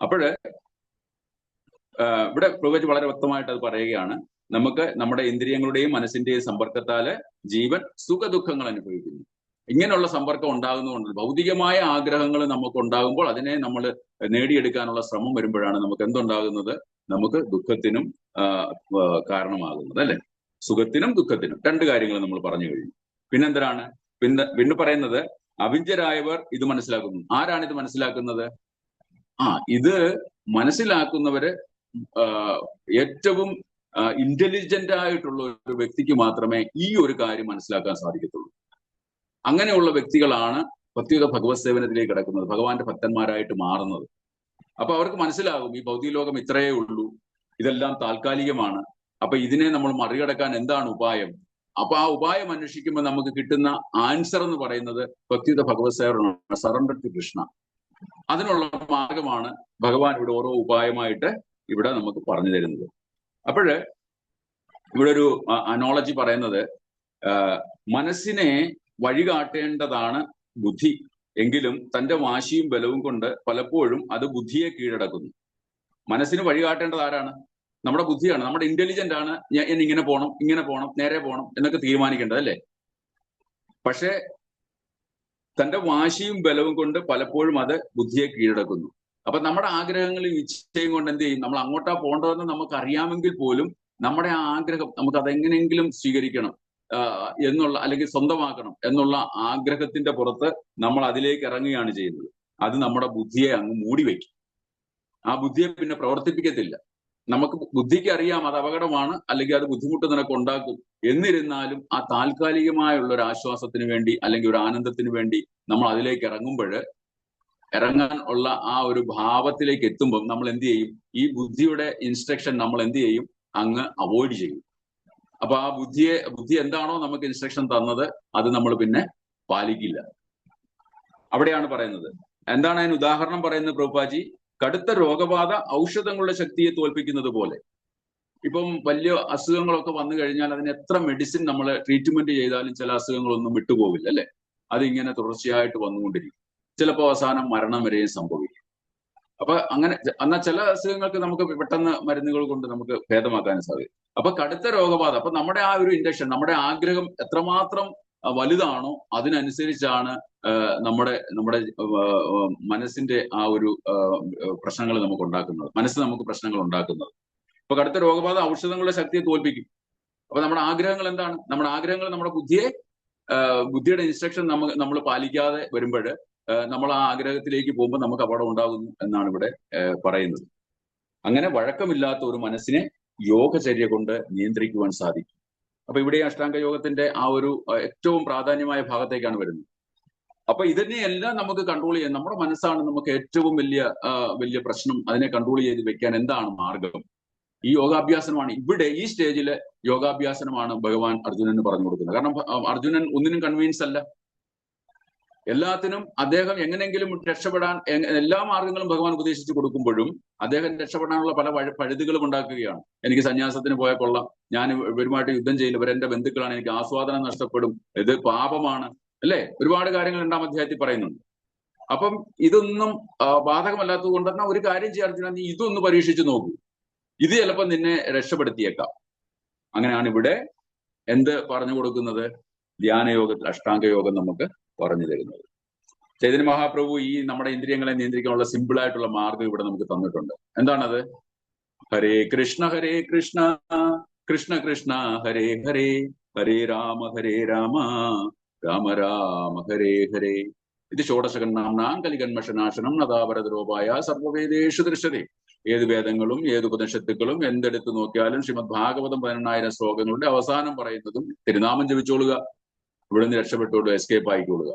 അപ്പോഴ് ഇവിടെ പ്രവചി വളരെ വ്യക്തമായിട്ട് അത് പറയുകയാണ്. നമുക്ക് നമ്മുടെ ഇന്ദ്രിയങ്ങളുടെയും മനസ്സിന്റെയും സമ്പർക്കത്താല് ജീവൻ സുഖദുഃഖങ്ങൾ അനുഭവിക്കുന്നു. ഇങ്ങനെയുള്ള സമ്പർക്കം ഉണ്ടാകുന്നതുകൊണ്ട് ഭൗതികമായ ആഗ്രഹങ്ങൾ നമുക്ക് ഉണ്ടാകുമ്പോൾ അതിനെ നമ്മൾ നേടിയെടുക്കാനുള്ള ശ്രമം വരുമ്പോഴാണ് നമുക്ക് എന്തുണ്ടാകുന്നത്? നമുക്ക് ദുഃഖത്തിനും കാരണമാകുന്നത്, അല്ലെ? സുഖത്തിനും ദുഃഖത്തിനും 2 കാര്യങ്ങൾ നമ്മൾ പറഞ്ഞു കഴിഞ്ഞു. പിന്നെന്താണ്? പിന്നെ പറയുന്നത് അവിദ്യരായവർ ഇത് മനസ്സിലാക്കുന്നു. ആരാണ് ഇത് മനസ്സിലാക്കുന്നത്? ഇത് മനസ്സിലാക്കുന്നവര് ഏറ്റവും ഇന്റലിജന്റ് ആയിട്ടുള്ള ഒരു വ്യക്തിക്ക് മാത്രമേ ഈ ഒരു കാര്യം മനസ്സിലാക്കാൻ സാധിക്കത്തുള്ളൂ. അങ്ങനെയുള്ള വ്യക്തികളാണ് പ്രത്യേക ഭഗവത് സേവനത്തിലേക്ക് കിടക്കുന്നത്, ഭഗവാന്റെ ഭക്തന്മാരായിട്ട് മാറുന്നത്. അപ്പൊ അവർക്ക് മനസ്സിലാകും ഈ ഭൗതിക ലോകം ഇത്രയേ ഉള്ളൂ, ഇതെല്ലാം താൽക്കാലികമാണ്. അപ്പൊ ഇതിനെ നമ്മൾ മറികടക്കാൻ എന്താണ് ഉപായം? അപ്പൊ ആ ഉപായം അന്വേഷിക്കുമ്പോൾ നമുക്ക് കിട്ടുന്ന ആൻസർ എന്ന് പറയുന്നത് ഭക്തിയുത ഭഗവത് സേവനമാണ്, സറണ്ടർ ടു കൃഷ്ണ. അതിനുള്ള മാർഗമാണ് ഭഗവാൻ ഇവിടെ ഓരോ ഉപായമായിട്ട് ഇവിടെ നമുക്ക് പറഞ്ഞു തരുന്നത്. അപ്പോഴ് ഇവിടെ ഒരു അനോളജി പറയുന്നത്, മനസ്സിനെ വഴികാട്ടേണ്ടതാണ് ബുദ്ധി, എങ്കിലും തന്റെ വാശിയും ബലവും കൊണ്ട് പലപ്പോഴും അത് ബുദ്ധിയെ കീഴടക്കുന്നു. മനസ്സിന് വഴികാട്ടേണ്ടത് ആരാണ്? നമ്മുടെ ബുദ്ധിയാണ്. നമ്മുടെ ഇന്റലിജന്റ് ആണ് ഇങ്ങനെ പോകണം, നേരെ പോകണം എന്നൊക്കെ തീരുമാനിക്കേണ്ടത്, അല്ലേ? പക്ഷെ തന്റെ വാശിയും ബലവും കൊണ്ട് പലപ്പോഴും അത് ബുദ്ധിയെ കീഴടക്കുന്നു. അപ്പൊ നമ്മുടെ ആഗ്രഹങ്ങളും ഇച്ഛയും കൊണ്ട് എന്ത് ചെയ്യും? നമ്മൾ അങ്ങോട്ടാ പോകേണ്ടതെന്ന് നമുക്ക് അറിയാമെങ്കിൽ പോലും നമ്മുടെ ആ ആഗ്രഹം നമുക്ക് അതെങ്ങനെയെങ്കിലും സ്വീകരിക്കണം എന്നുള്ള, അല്ലെങ്കിൽ സ്വന്തമാക്കണം എന്നുള്ള ആഗ്രഹത്തിന്റെ പുറത്ത് നമ്മൾ അതിലേക്ക് ഇറങ്ങുകയാണ് ചെയ്യുന്നത്. അത് നമ്മുടെ ബുദ്ധിയെ അങ്ങ് മൂടിവെക്കും. ആ ബുദ്ധിയെ പിന്നെ പ്രവർത്തിപ്പിക്കത്തില്ല. നമുക്ക് ബുദ്ധിക്ക് അറിയാം അത് അപകടമാണ്, അല്ലെങ്കിൽ അത് ബുദ്ധിമുട്ട് നിനക്ക് ഉണ്ടാക്കും. എന്നിരുന്നാലും ആ താൽക്കാലികമായുള്ള ഒരു ആശ്വാസത്തിന് വേണ്ടി അല്ലെങ്കിൽ ഒരു ആനന്ദത്തിന് വേണ്ടി നമ്മൾ അതിലേക്ക് ഇറങ്ങാൻ ഉള്ള ആ ഒരു ഭാവത്തിലേക്ക് എത്തുമ്പോൾ നമ്മൾ എന്ത് ചെയ്യും? ഈ ബുദ്ധിയുടെ ഇൻസ്ട്രക്ഷൻ നമ്മൾ എന്ത് ചെയ്യും? അങ്ങ് അവോയ്ഡ് ചെയ്യും. അപ്പൊ ആ ബുദ്ധി എന്താണോ നമുക്ക് ഇൻസ്ട്രക്ഷൻ തന്നത് അത് നമ്മൾ പിന്നെ പാലിക്കില്ല. അവിടെയാണ് പറയുന്നത്. എന്താണ് അതിന് ഉദാഹരണം പറയുന്നത് പ്രഭുപാജി? കടുത്ത രോഗബാധ ഔഷധങ്ങളുടെ ശക്തിയെ തോൽപ്പിക്കുന്നത് പോലെ. ഇപ്പം വലിയ അസുഖങ്ങളൊക്കെ വന്നു കഴിഞ്ഞാൽ അതിന് എത്ര മെഡിസിൻ നമ്മൾ ട്രീറ്റ്മെന്റ് ചെയ്താലും ചില അസുഖങ്ങളൊന്നും വിട്ടുപോകില്ല, അല്ലെ? അതിങ്ങനെ തുടർച്ചയായിട്ട് വന്നുകൊണ്ടിരിക്കും. ചിലപ്പോൾ അവസാനം മരണം വരെയും സംഭവിക്കും. അപ്പൊ എന്നാൽ ചില അസുഖങ്ങൾക്ക് നമുക്ക് പെട്ടെന്ന് മരുന്നുകൾ കൊണ്ട് നമുക്ക് ഭേദമാക്കാനും സാധിക്കും. അപ്പൊ കടുത്ത രോഗബാധ, അപ്പൊ നമ്മുടെ ആ ഒരു ഇൻഡക്ഷൻ, നമ്മുടെ ആഗ്രഹം എത്രമാത്രം വലുതാണോ അതിനനുസരിച്ചാണ് നമ്മുടെ മനസ്സിന്റെ ആ ഒരു പ്രശ്നങ്ങൾ നമുക്ക് ഉണ്ടാക്കുന്നത്, മനസ്സ് നമുക്ക് പ്രശ്നങ്ങൾ ഉണ്ടാക്കുന്നത്. അപ്പൊ കടുത്ത രോഗബാധ ഔഷധങ്ങളുടെ ശക്തിയെ തോൽപ്പിക്കും. അപ്പൊ നമ്മുടെ ആഗ്രഹങ്ങൾ എന്താണ്? നമ്മുടെ ആഗ്രഹങ്ങൾ നമ്മുടെ ബുദ്ധിയുടെ ഇൻസ്ട്രക്ഷൻ നമ്മൾ പാലിക്കാതെ വരുമ്പോൾ നമ്മൾ ആ ആഗ്രഹത്തിലേക്ക് പോകുമ്പോൾ നമുക്ക് അപകടം ഉണ്ടാകുന്നു എന്നാണ് ഇവിടെ പറയുന്നത്. അങ്ങനെ വഴക്കമില്ലാത്ത ഒരു മനസ്സിനെ യോഗചര്യ കൊണ്ട് നിയന്ത്രിക്കുവാൻ സാധിക്കും. അപ്പൊ ഇവിടെ അഷ്ടാംഗ യോഗത്തിന്റെ ആ ഒരു ഏറ്റവും പ്രാധാന്യമായ ഭാഗത്തേക്കാണ് വരുന്നത്. അപ്പൊ ഇതിനെയെല്ലാം നമുക്ക് കൺട്രോൾ ചെയ്യാൻ നമ്മുടെ മനസ്സാണ് നമുക്ക് ഏറ്റവും വലിയ പ്രശ്നം. അതിനെ കൺട്രോൾ ചെയ്ത് വെക്കാൻ എന്താണ് മാർഗം? ഈ യോഗാഭ്യാസനമാണ്. ഇവിടെ ഈ സ്റ്റേജില് യോഗാഭ്യാസനമാണ് ഭഗവാൻ അർജുനന് പറഞ്ഞു കൊടുക്കുന്നത്. കാരണം അർജുനൻ ഒന്നിനും കൺവീൻസ് അല്ല. എല്ലാത്തിനും അദ്ദേഹം എങ്ങനെങ്കിലും രക്ഷപ്പെടാൻ എല്ലാ മാർഗങ്ങളും ഭഗവാൻ ഉപദേശിച്ചു കൊടുക്കുമ്പോഴും അദ്ദേഹം രക്ഷപ്പെടാനുള്ള പല പഴുതുകളും ഉണ്ടാക്കുകയാണ്. എനിക്ക് സന്യാസത്തിന് പോയാൽ കൊള്ളാം, ഞാൻ ഇവരുമായിട്ട് യുദ്ധം ചെയ്യില്ല, ഇവരെന്റെ ബന്ധുക്കളാണ്, എനിക്ക് ആസ്വാദനം നഷ്ടപ്പെടും, ഇത് പാപമാണ്, അല്ലെ? ഒരുപാട് കാര്യങ്ങൾ 2-ാം അധ്യായത്തിൽ പറയുന്നുണ്ട്. അപ്പം ഇതൊന്നും ബാധകമല്ലാത്തത് കൊണ്ട് തന്നെ ഒരു കാര്യം ചെയ്യാൻ, നീ ഇതൊന്ന് പരീക്ഷിച്ചു നോക്കൂ. ഇത് ചിലപ്പോൾ നിന്നെ രക്ഷപ്പെടുത്തിയേക്കാം. അങ്ങനെയാണ് ഇവിടെ എന്ത് പറഞ്ഞു കൊടുക്കുന്നത്? ധ്യാനയോഗത്തിൽ അഷ്ടാംഗ യോഗം നമുക്ക് പറഞ്ഞു തരുന്നത്. ചൈതന്യ മഹാപ്രഭു ഈ നമ്മുടെ ഇന്ദ്രിയങ്ങളെ നിയന്ത്രിക്കാനുള്ള സിമ്പിൾ ആയിട്ടുള്ള മാർഗം ഇവിടെ നമുക്ക് തന്നിട്ടുണ്ട്. എന്താണത്? ഹരേ കൃഷ്ണ കൃഷ്ണ കൃഷ്ണ ഹരേ ഹരേ, ഹരേ രാമ രാമ രാമ ഹരേ ഹരേ. ഇത് ഷോഡശകന്നാം കലികന്മഷനാശനം നദാപരദ്രോപായ സർവവേദേഷു ദൃശ്യതേ. ഏത് വേദങ്ങളും ഏത് ഉപനിഷത്തുക്കളും എന്തെടുത്ത് നോക്കിയാലും ശ്രീമദ് ഭാഗവതം 18,000 ശ്ലോകങ്ങളുടെ അവസാനം പറയുന്നതും തിരുനാമം ജപിച്ചോളുക, ഇവിടെ നിന്ന് രക്ഷപ്പെട്ടോളുക, എസ്കേപ്പ് ആയിക്കോളുക.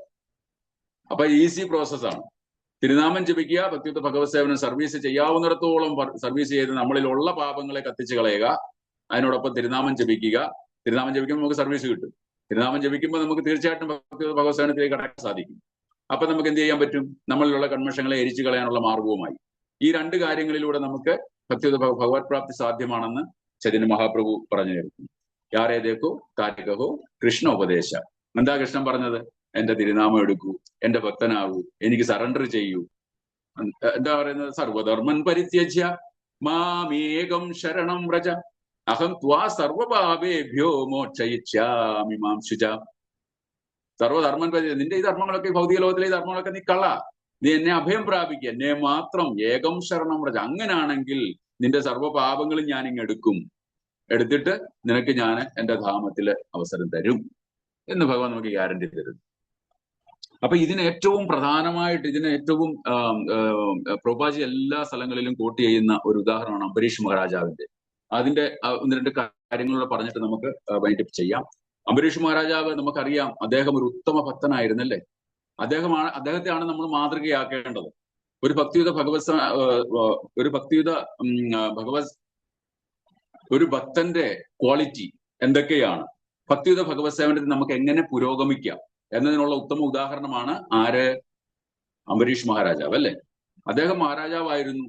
അപ്പൊ ഈസി പ്രോസസ്സാണ്. തിരുനാമം ജപിക്കുക, ഭക്തിയുക്ത ഭഗവത് സേവനം സർവീസ് ചെയ്യാവുന്നിടത്തോളം സർവീസ് ചെയ്ത് നമ്മളിലുള്ള പാപങ്ങളെ കത്തിച്ച് കളയുക. അതിനോടൊപ്പം തിരുനാമം ജപിക്കുക. തിരുനാമം ജപിക്കുമ്പോൾ നമുക്ക് സർവീസ് കിട്ടും. തിരുനാമം ജപിക്കുമ്പോൾ നമുക്ക് തീർച്ചയായിട്ടും ഭക്തിയുക്ത ഭഗവത് സേവനത്തിലേക്ക് കടക്കാൻ സാധിക്കും. അപ്പൊ നമുക്ക് എന്ത് ചെയ്യാൻ പറ്റും? നമ്മളിലുള്ള കന്മഷങ്ങളെ എരിച്ചു കളയാനുള്ള മാർഗവുമായി. ഈ രണ്ട് കാര്യങ്ങളിലൂടെ നമുക്ക് ഭക്തിയുക്ത ഭഗവത് പ്രാപ്തി സാധ്യമാണെന്ന് ചൈതന്യ മഹാപ്രഭു പറഞ്ഞു തരുന്നു. യാരേ ദേക്കോ താരികഹോ കൃഷ്ണ ഉപദേശ. എന്താ കൃഷ്ണൻ പറഞ്ഞത്? എന്റെ തിരുനാമം എടുക്കൂ, എന്റെ ഭക്തനാകൂ, എനിക്ക് സറണ്ടർ ചെയ്യൂ. എന്താ പറയുന്നത്? സർവധർമ്മൻ പരിത്യജ്യ മാമേകം ശരണം വ്രജ, അഹം ത്വാ സർവപാപേഭ്യോ മോക്ഷയിച്ഛാമി മാം ശുച. സർവധർമ്മൻ പരിത്യജ്യ, നിന്റെ ഈ ധർമ്മങ്ങളൊക്കെ, ഭൗതിക ലോകത്തിലെ ഈ ധർമ്മങ്ങളൊക്കെ നീ കള, നീ എന്നെ അഭയം പ്രാപിക്കുക, എന്നെ മാത്രം ഏകം ശരണം വ്രജ. അങ്ങനാണെങ്കിൽ നിന്റെ സർവ്വപാപങ്ങളും ഞാൻ ഇങ്ങ് എടുത്തിട്ട് നിനക്ക് ഞാൻ എന്റെ ധാമത്തില് അവസരം തരും എന്ന് ഭഗവാൻ നമുക്ക് ഗ്യാരണ്ടി തരുന്നു. അപ്പൊ ഇതിന് ഏറ്റവും പ്രധാനമായിട്ട്, ഇതിന് ഏറ്റവും പ്രഭുപാജി എല്ലാ സ്ഥലങ്ങളിലും കോട്ട് ചെയ്യുന്ന ഒരു ഉദാഹരണമാണ് അംബരീഷ് മഹാരാജാവിന്റെ. അതിന്റെ ഒന്ന് രണ്ട് കാര്യങ്ങളൂടെ പറഞ്ഞിട്ട് നമുക്ക് വൈൻഡപ്പ് ചെയ്യാം. അംബരീഷ് മഹാരാജാവ് നമുക്കറിയാം, അദ്ദേഹം ഒരു ഉത്തമ ഭക്തനായിരുന്നല്ലേ. അദ്ദേഹത്തെയാണ് നമ്മൾ മാതൃകയാക്കേണ്ടത്. ഒരു ഭക്തിയുത ഒരു ഭക്തന്റെ ക്വാളിറ്റി എന്തൊക്കെയാണ്, ഭക്തിയുത ഭഗവത് സേവനത്തിൽ നമുക്ക് എങ്ങനെ പുരോഗമിക്കാം എന്നതിനുള്ള ഉത്തമ ഉദാഹരണമാണ് ആര്? അംബരീഷ് മഹാരാജാവ് അല്ലെ. അദ്ദേഹം മഹാരാജാവായിരുന്നു.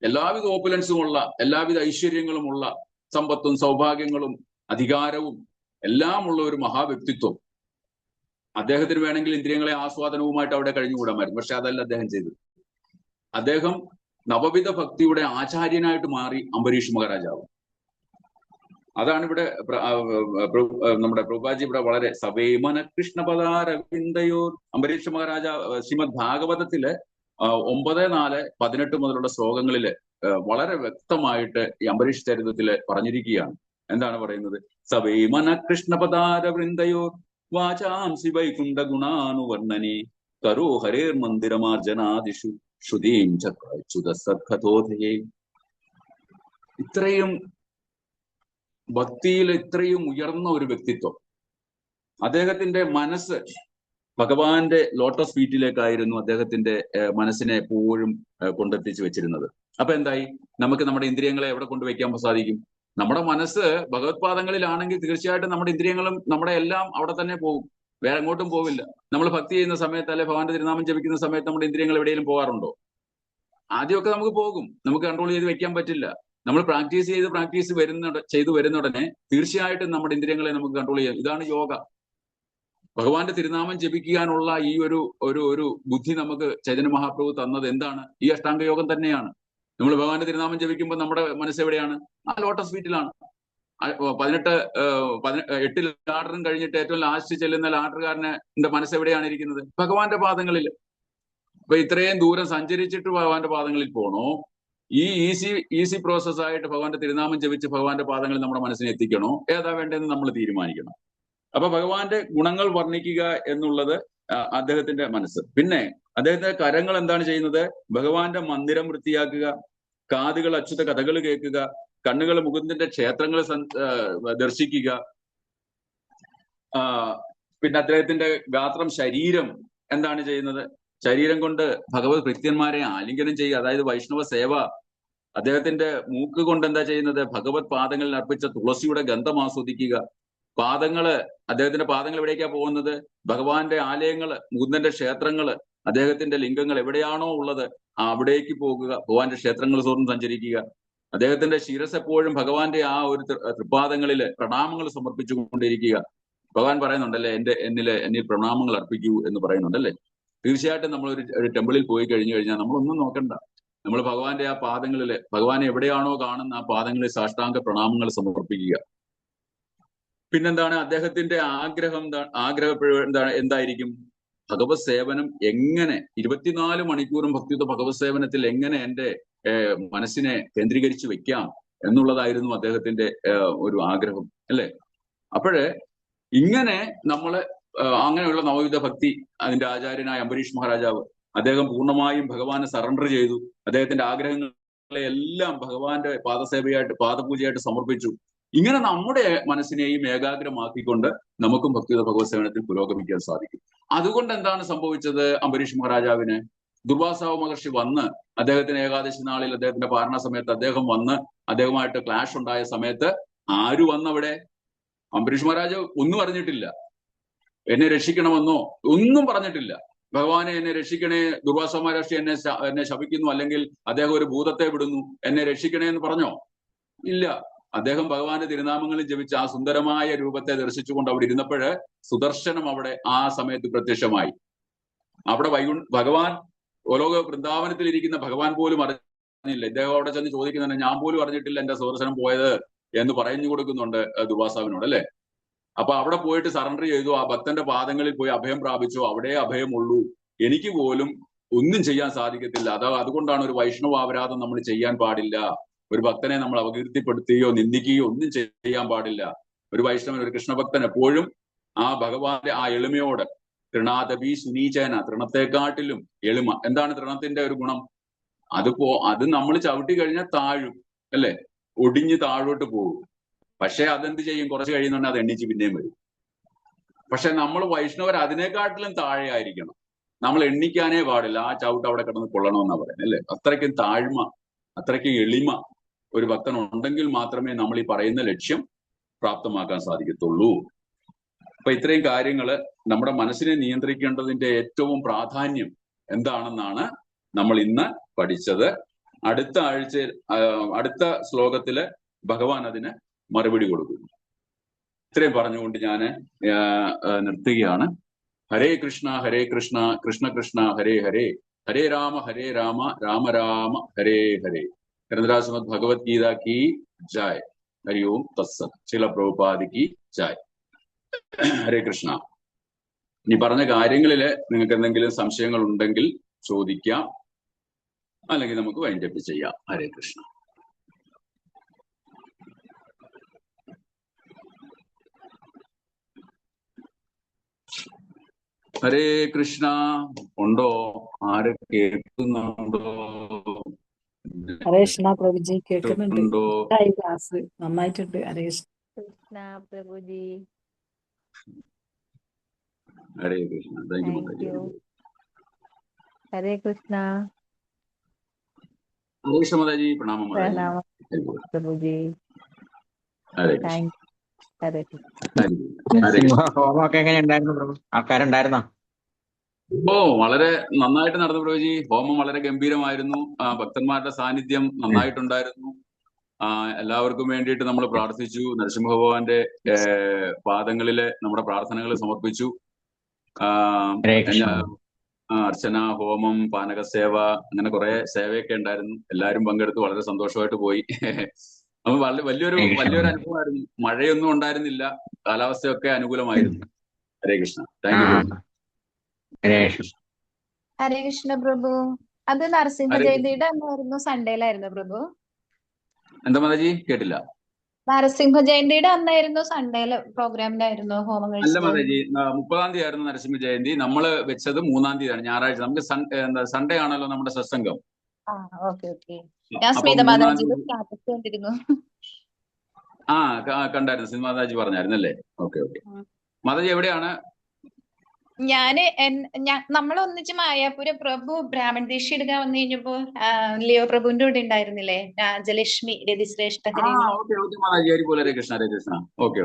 എല്ലാവിധ ഓപ്പുലൻസും ഉള്ള, എല്ലാവിധ ഐശ്വര്യങ്ങളുമുള്ള, സമ്പത്തും സൗഭാഗ്യങ്ങളും അധികാരവും എല്ലാം ഉള്ള ഒരു മഹാവ്യക്തിത്വം. അദ്ദേഹത്തിന് വേണമെങ്കിൽ ഇന്ദ്രിയങ്ങളെ ആസ്വാദനവുമായിട്ട് അവിടെ കഴിഞ്ഞുകൂടാമായിരുന്നു. പക്ഷെ അതല്ല അദ്ദേഹം ചെയ്തത്. അദ്ദേഹം നവവിധ ഭക്തിയുടെ ആചാര്യനായിട്ട് മാറി അംബരീഷ് മഹാരാജാവ്. അതാണ് ഇവിടെ നമ്മുടെ പ്രഭുപാജി ഇവിടെ വളരെ സവേമന കൃഷ്ണപദാരവിന്ദയോ. അംബരീഷ് മഹാരാജാവ് ശ്രീമദ് ഭാഗവതത്തില് 9:4-18 മുതലുള്ള ശ്ലോകങ്ങളില് വളരെ വ്യക്തമായിട്ട് ഈ അംബരീഷ് ചരിത്രത്തില് പറഞ്ഞിരിക്കുകയാണ്. എന്താണ് പറയുന്നത്? സവേമന കൃഷ്ണപദാരവൃന്ദയോ വാചാംസി വൈകുണ്ഠ ഗുണാനുവർണ്ണനെ കരോ ഹരേർ മന്ദിരമാർജനാദിഷു ശ്രുതീം ചുതസത്കഥോധയേ. ഇത്രയും ഭക്തിയിൽ ഇത്രയും ഉയർന്ന ഒരു വ്യക്തിത്വം. അദ്ദേഹത്തിന്റെ മനസ്സ് ഭഗവാന്റെ ലോട്ടസ് ഫീറ്റിലേക്കായിരുന്നു അദ്ദേഹത്തിന്റെ മനസ്സിനെ എപ്പോഴും കൊണ്ടെത്തിച്ച് വെച്ചിരുന്നത്. അപ്പൊ എന്തായി? നമുക്ക് നമ്മുടെ ഇന്ദ്രിയങ്ങളെ എവിടെ കൊണ്ടുവയ്ക്കാൻ സാധിക്കും? നമ്മുടെ മനസ്സ് ഭഗവത് പാദങ്ങളിലാണെങ്കിൽ തീർച്ചയായിട്ടും നമ്മുടെ ഇന്ദ്രിയങ്ങളും നമ്മുടെ എല്ലാം അവിടെ തന്നെ പോകും, വേറെ എങ്ങോട്ടും പോവില്ല. നമ്മൾ ഭക്തി ചെയ്യുന്ന സമയത്ത്, അല്ലെ ഭഗവാന്റെ തിരുനാമം ജപിക്കുന്ന സമയത്ത് നമ്മുടെ ഇന്ദ്രിയങ്ങൾ എവിടെയെങ്കിലും പോകാറുണ്ടോ? ആദ്യമൊക്കെ നമുക്ക് പോകും, നമുക്ക് കൺട്രോൾ ചെയ്ത് വെക്കാൻ പറ്റില്ല. നമ്മൾ പ്രാക്ടീസ് ചെയ്തു വരുന്നുടനെ തീർച്ചയായിട്ടും നമ്മുടെ ഇന്ദ്രിയങ്ങളെ നമുക്ക് കൺട്രോൾ ചെയ്യാം. ഇതാണ് യോഗ. ഭഗവാന്റെ തിരുനാമം ജപിക്കാനുള്ള ഈ ഒരു ബുദ്ധി നമുക്ക് ചൈതന്യ മഹാപ്രഭു തന്നത് എന്താണ്? ഈ അഷ്ടാംഗ യോഗം തന്നെയാണ്. നമ്മൾ ഭഗവാന്റെ തിരുനാമം ജപിക്കുമ്പോൾ നമ്മുടെ മനസ്സ് എവിടെയാണ്? ആ ലോട്ടസ് ഫീറ്റിലാണ്. 8 ലാഡറും കഴിഞ്ഞിട്ട് ഏറ്റവും ലാസ്റ്റ് ചെല്ലുന്ന ലാഡറുകാരന്റെ മനസ്സ് എവിടെയാണ് ഇരിക്കുന്നത്? ഭഗവാന്റെ പാദങ്ങളിൽ. അപ്പൊ ഇത്രയും ദൂരം സഞ്ചരിച്ചിട്ട് ഭഗവാന്റെ പാദങ്ങളിൽ പോണോ? ഈ ഈസി പ്രോസസ് ആയിട്ട് ഭഗവാന്റെ തിരുനാമം ജപിച്ച് ഭഗവാന്റെ പാദങ്ങളിൽ നമ്മുടെ മനസ്സിനെ എത്തിക്കണോ? ഏതാ വേണ്ടതെന്ന് നമ്മൾ തീരുമാനിക്കണം. അപ്പൊ ഭഗവാന്റെ ഗുണങ്ങൾ വർണ്ണിക്കുക എന്നുള്ളത് അദ്ദേഹത്തിന്റെ മനസ്സ്. പിന്നെ അദ്ദേഹത്തിന്റെ കരങ്ങൾ എന്താണ് ചെയ്യുന്നത്? ഭഗവാന്റെ മന്ദിരം വൃത്തിയാക്കുക, കാതുകൾ അച്യുത കഥകൾ കേൾക്കുക, കണ്ണുകൾ മുകുന്ദന്റെ ക്ഷേത്രങ്ങൾ ദർശിക്കുക. പിന്നെ അദ്ദേഹത്തിന്റെ ഗാത്രം, ശരീരം എന്താണ് ചെയ്യുന്നത്? ശരീരം കൊണ്ട് ഭഗവത് ഭൃത്യന്മാരെ ആലിംഗനം ചെയ്യുക, അതായത് വൈഷ്ണവ സേവ. അദ്ദേഹത്തിന്റെ മൂക്ക് കൊണ്ട് എന്താ ചെയ്യുന്നത്? ഭഗവത് പാദങ്ങളിൽ അർപ്പിച്ച തുളസിയുടെ ഗന്ധം ആസ്വദിക്കുക. അദ്ദേഹത്തിന്റെ പാദങ്ങൾ എവിടേക്കാ പോകുന്നത്? ഭഗവാന്റെ ആലയങ്ങള്, മുകുന്ദന്റെ ക്ഷേത്രങ്ങള്, അദ്ദേഹത്തിന്റെ ലിംഗങ്ങൾ എവിടെയാണോ ഉള്ളത് അവിടേക്ക് പോകുക, ഭഗവാന്റെ ക്ഷേത്രങ്ങൾ തോറും സഞ്ചരിക്കുക. അദ്ദേഹത്തിന്റെ ശിരസ് എപ്പോഴും ഭഗവാന്റെ ആ ഒരു തൃപ്പാദങ്ങളില് പ്രണാമങ്ങൾ സമർപ്പിച്ചുകൊണ്ടിരിക്കുക. ഭഗവാൻ പറയുന്നുണ്ടല്ലേ, എന്നിൽ പ്രണാമങ്ങൾ അർപ്പിക്കൂ എന്ന് പറയുന്നുണ്ടല്ലേ. തീർച്ചയായിട്ടും നമ്മൾ ഒരു ടെമ്പിളിൽ പോയി കഴിഞ്ഞാൽ നമ്മളൊന്നും നോക്കണ്ട, നമ്മൾ ഭഗവാന്റെ ആ പാദങ്ങളില്, ഭഗവാൻ എവിടെയാണോ കാണുന്ന ആ പാദങ്ങളിൽ സാഷ്ടാംഗ പ്രണാമങ്ങൾ സമർപ്പിക്കുക. പിന്നെന്താണ് അദ്ദേഹത്തിന്റെ ആഗ്രഹം? എന്തായിരിക്കും? ഭഗവത് സേവനം എങ്ങനെ 24 മണിക്കൂറും ഭക്തിയുത ഭഗവത് സേവനത്തിൽ എങ്ങനെ എന്റെ മനസ്സിനെ കേന്ദ്രീകരിച്ച് വെക്കാം എന്നുള്ളതായിരുന്നു അദ്ദേഹത്തിന്റെ ഒരു ആഗ്രഹം, അല്ലെ? അപ്പോഴ് ഇങ്ങനെ നമ്മള് അങ്ങനെയുള്ള നവവിധ ഭക്തി, അതിന്റെ ആചാര്യനായ അംബരീഷ് മഹാരാജാവ്, അദ്ദേഹം പൂർണ്ണമായും ഭഗവാനെ സറണ്ടർ ചെയ്തു. അദ്ദേഹത്തിന്റെ ആഗ്രഹങ്ങളെ എല്ലാം ഭഗവാന്റെ പാദസേവയായിട്ട്, പാദപൂജയായിട്ട് സമർപ്പിച്ചു. ഇങ്ങനെ നമ്മുടെ മനസ്സിനെയും ഏകാഗ്രമാക്കിക്കൊണ്ട് നമുക്കും ഭക്തിയുത ഭഗവത് സേവനത്തിൽ പുരോഗമിക്കാൻ സാധിക്കും. അതുകൊണ്ട് എന്താണ് സംഭവിച്ചത്? അംബരീഷ് മഹാരാജാവിന് ദുർവാസാവ് മഹർഷി വന്ന് അദ്ദേഹത്തിന് ഏകാദശി നാളിൽ അദ്ദേഹത്തിന്റെ പാരണ സമയത്ത് അദ്ദേഹം വന്ന് അദ്ദേഹമായിട്ട് ക്ലാഷ് ഉണ്ടായ സമയത്ത് ആര് വന്നവിടെ? അംബരീഷ് മഹാരാജ് ഒന്നും അറിഞ്ഞിട്ടില്ല. എന്നെ രക്ഷിക്കണമെന്നോ ഒന്നും പറഞ്ഞിട്ടില്ല. ഭഗവാനെ എന്നെ രക്ഷിക്കണേ, ദുർവാസ മഹർഷി എന്നെ ശപിക്കുന്നു, അല്ലെങ്കിൽ അദ്ദേഹം ഒരു ഭൂതത്തെ വിടുന്നു, എന്നെ രക്ഷിക്കണേ എന്ന് പറഞ്ഞോ? ഇല്ല. അദ്ദേഹം ഭഗവാന്റെ തിരുനാമങ്ങളിൽ ജപിച്ച ആ സുന്ദരമായ രൂപത്തെ ദർശിച്ചുകൊണ്ട് അവിടെ ഇരുന്നപ്പോഴ് സുദർശനം അവിടെ ആ സമയത്ത് പ്രത്യക്ഷമായി. അവിടെ ഭഗവാൻ ഓലോക വൃന്ദാവനത്തിൽ ഇരിക്കുന്ന ഭഗവാൻ പോലും അറിഞ്ഞില്ല. ഇദ്ദേഹം അവിടെ ചെന്ന് ചോദിക്കുന്നുണ്ട്, ഞാൻ പോലും അറിഞ്ഞിട്ടില്ല എന്റെ സുദർശനം പോയത് എന്ന് പറഞ്ഞു കൊടുക്കുന്നുണ്ട് ദുർവാസാവിനോട്, അല്ലെ? അപ്പൊ അവിടെ പോയിട്ട് സറണ്ടർ ചെയ്തു, ആ ഭക്തന്റെ പാദങ്ങളിൽ പോയി അഭയം പ്രാപിച്ചു. അവിടെ അഭയമുള്ളൂ, എനിക്ക് പോലും ഒന്നും ചെയ്യാൻ സാധിക്കത്തില്ല. അതുകൊണ്ടാണ് ഒരു വൈഷ്ണവ അപരാധം നമ്മൾ ചെയ്യാൻ പാടില്ല. ഒരു ഭക്തനെ നമ്മൾ അപകീർത്തിപ്പെടുത്തുകയോ നിന്ദിക്കുകയോ ഒന്നും ചെയ്യാൻ പാടില്ല. ഒരു വൈഷ്ണവൻ, ഒരു കൃഷ്ണഭക്തൻ എപ്പോഴും ആ ഭഗവാന്റെ ആ എളിമയോട്, തൃണാദപി സുനീചേന, തൃണത്തെക്കാട്ടിലും എളിമ. എന്താണ് തൃണത്തിന്റെ ഒരു ഗുണം? അത് നമ്മൾ ചവിട്ടി കഴിഞ്ഞാൽ താഴും, അല്ലെ? ഒടിഞ്ഞ് താഴോട്ട് പോകും. പക്ഷെ അതെന്ത് ചെയ്യും? കുറച്ച് കഴിയുന്നുണ്ടെങ്കിൽ അത് എണ്ണിച്ച് പിന്നെയും വരും. പക്ഷെ നമ്മൾ വൈഷ്ണവർ അതിനെക്കാട്ടിലും താഴെ ആയിരിക്കണം. നമ്മൾ എണ്ണിക്കാനേ പാടില്ല. ആ ചവിട്ട് അവിടെ കിടന്ന് കൊള്ളണമെന്നാ പറയുന്നത്, അല്ലെ? അത്രയ്ക്കും താഴ്മ, അത്രയ്ക്കും എളിമ ഒരു ഭക്തൻ ഉണ്ടെങ്കിൽ മാത്രമേ നമ്മൾ ഈ പറയുന്ന ലക്ഷ്യം പ്രാപ്തമാക്കാൻ സാധിക്കത്തുള്ളൂ. അപ്പൊ ഇത്രയും കാര്യങ്ങള് നമ്മുടെ മനസ്സിനെ നിയന്ത്രിക്കേണ്ടതിന്റെ ഏറ്റവും പ്രാധാന്യം എന്താണെന്നാണ് നമ്മൾ ഇന്ന് പഠിച്ചത്. അടുത്ത ആഴ്ച, അടുത്ത ശ്ലോകത്തില് ഭഗവാൻ അതിന് മറുപടി കൊടുക്കുന്നു. ഇത്രയും പറഞ്ഞുകൊണ്ട് ഞാൻ നിർത്തുകയാണ്. ഹരേ കൃഷ്ണ ഹരേ കൃഷ്ണ, കൃഷ്ണ കൃഷ്ണ ഹരേ ഹരേ, ഹരേ രാമ രാമ രാമ ഹരേ ഹരേ. ഗ്രന്ഥരാജ് ഭഗവത്ഗീത കി ജയ്. ഹരി ഓം തത്സത്. ശില പ്രഭുപാദി കി ജയ്. ഹരേ കൃഷ്ണ. ഇനി പറഞ്ഞ കാര്യങ്ങളില് നിങ്ങൾക്ക് എന്തെങ്കിലും സംശയങ്ങൾ ഉണ്ടെങ്കിൽ ചോദിക്കാം, അല്ലെങ്കിൽ നമുക്ക് വൈൻഡപ്പ് ചെയ്യാം. ഹരേ കൃഷ്ണ. ഹരേ കൃഷ്ണ. ഉണ്ടോ? ആര് കേൾക്കുന്നുണ്ടോ?
ഹരേ കൃഷ്ണ പ്രഭുജി, കേൾക്കുന്നുണ്ട്. ക്ലാസ് നന്നായിട്ടുണ്ട്. ഹരേ
കൃഷ്ണ പ്രഭുജി.
ഹരേ കൃഷ്ണ. Thank you.
ഹരേ കൃഷ്ണ.
ഹരേ കൃഷ്ണ മാതാജി. പ്രണാമം
പ്രഭുജി.
ഹരേ കൃഷ്ണ.
ഹരേ കൃഷ്ണ.
ഹോമമൊക്കെ എങ്ങനെ ഉണ്ടായിരുന്നു പ്രഭു? ആൾക്കാരുണ്ടായിരുന്നോ?
ഓ, വളരെ നന്നായിട്ട് നടന്നു പ്രഭുജി. ഹോമം വളരെ ഗംഭീരമായിരുന്നു. ഭക്തന്മാരുടെ സാന്നിധ്യം നന്നായിട്ടുണ്ടായിരുന്നു. എല്ലാവർക്കും വേണ്ടിയിട്ട് നമ്മൾ പ്രാർത്ഥിച്ചു. നരസിംഹ ഭഗവാന്റെ പാദങ്ങളില് നമ്മുടെ പ്രാർത്ഥനകൾ സമർപ്പിച്ചു. അർച്ചന, ഹോമം, പാനകസേവ, അങ്ങനെ കുറെ സേവയൊക്കെ ഉണ്ടായിരുന്നു. എല്ലാവരും പങ്കെടുത്ത് വളരെ സന്തോഷമായിട്ട് പോയി. അപ്പൊ വലിയൊരു അനുഭവമായിരുന്നു. മഴയൊന്നും ഉണ്ടായിരുന്നില്ല, കാലാവസ്ഥയൊക്കെ അനുകൂലമായിരുന്നു. ഹരേ കൃഷ്ണ. Thank you.
ഹരേ കൃഷ്ണ പ്രഭു. അത് നരസിംഹ ജയന്തിയുടെ അന്നായിരുന്നു, സൺഡേയിലായിരുന്നു പ്രഭു?
എന്താ മാതാജി? കേട്ടില്ല.
നരസിംഹ ജയന്തിയുടെ അന്നായിരുന്നു, സൺഡേയിലെ പ്രോഗ്രാമിലായിരുന്നു ഹോമം കഴിച്ചത്?
അല്ല മാതാജി, 30-ാം തീയതി ആയിരുന്നു നരസിംഹ ജയന്തി. നമ്മൾ വെച്ചത് 3-ാം തീയതിയാണ്, ഞായറാഴ്ച. നമുക്ക് സൺഡേ ആണല്ലോ നമ്മുടെ സത്സംഗം.
ഞാൻ സ്മിത മാതാജിയുടെ സ്റ്റാറ്റസ് കണ്ടിരുന്നു.
കണ്ടായിരുന്നു. സ്മിത മാതാജി പറഞ്ഞായിരുന്നു അല്ലേ? ഓക്കെ. മാതാജി എവിടെയാണ്?
നമ്മൾ ഒന്നിച്ച് മായാപുര പ്രഭു ബ്രാഹ്മൺ ദീക്ഷ എടുക്കാൻ വന്നു കഴിഞ്ഞപ്പോ ലിയോ പ്രഭുവിന്റെ കൂടെ ഉണ്ടായിരുന്നില്ലേ, രാജലക്ഷ്മി രതിശ്രേഷ്ഠ.
ഹരേ കൃഷ്ണ. ഹരേ കൃഷ്ണ. ഓക്കെ.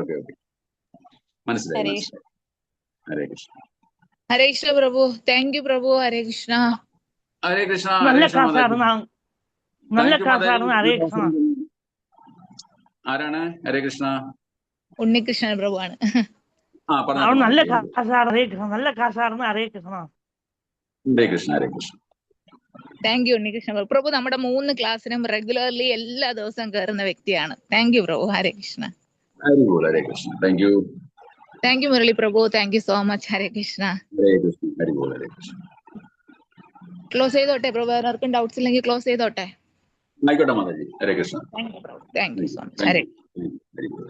മനസ്സിലായി. ഹരേ കൃഷ്ണ.
ഹരേ കൃഷ്ണ പ്രഭു. താങ്ക് യു പ്രഭു. ഹരേ കൃഷ്ണ.
ഹരേ കൃഷ്ണ. ആരാണ്? ഹരേ കൃഷ്ണ.
ഉണ്ണികൃഷ്ണൻ പ്രഭു ആണ്.
നല്ല കാശാണ്. ഹരേ കൃഷ്ണ. നല്ല കാശാണ്. ഹരേ കൃഷ്ണ.
ഹരേ കൃഷ്ണ. ഹരേ കൃഷ്ണ.
താങ്ക് യു ഉണ്ണികൃഷ്ണ പ്രഭു. പ്രഭു നമ്മുടെ 3 ക്ലാസ്സിനും റെഗുലർലി എല്ലാ ദിവസവും കയറുന്ന വ്യക്തിയാണ്. താങ്ക് യു പ്രഭു. ഹരേ കൃഷ്ണ.
ഹരി ബോൾ. Hare Krishna. Thank you.
Thank you Murali പ്രഭു. Thank you so much. Hare Krishna.
Hare Krishna. Hari ബോൾ. ഹരേ കൃഷ്ണ.
ക്ലോസ് ചെയ്തോട്ടെ പ്രഭു. ആർക്കും ഡൗട്ട്സ് ഇല്ലെങ്കിൽ ക്ലോസ് ചെയ്തോട്ടെ.
ആയിക്കോട്ടെ മാതാജി. ഹരേ കൃഷ്ണ.
താങ്ക് യു പ്രഭു. Thank you so much. Hare
Hari ball.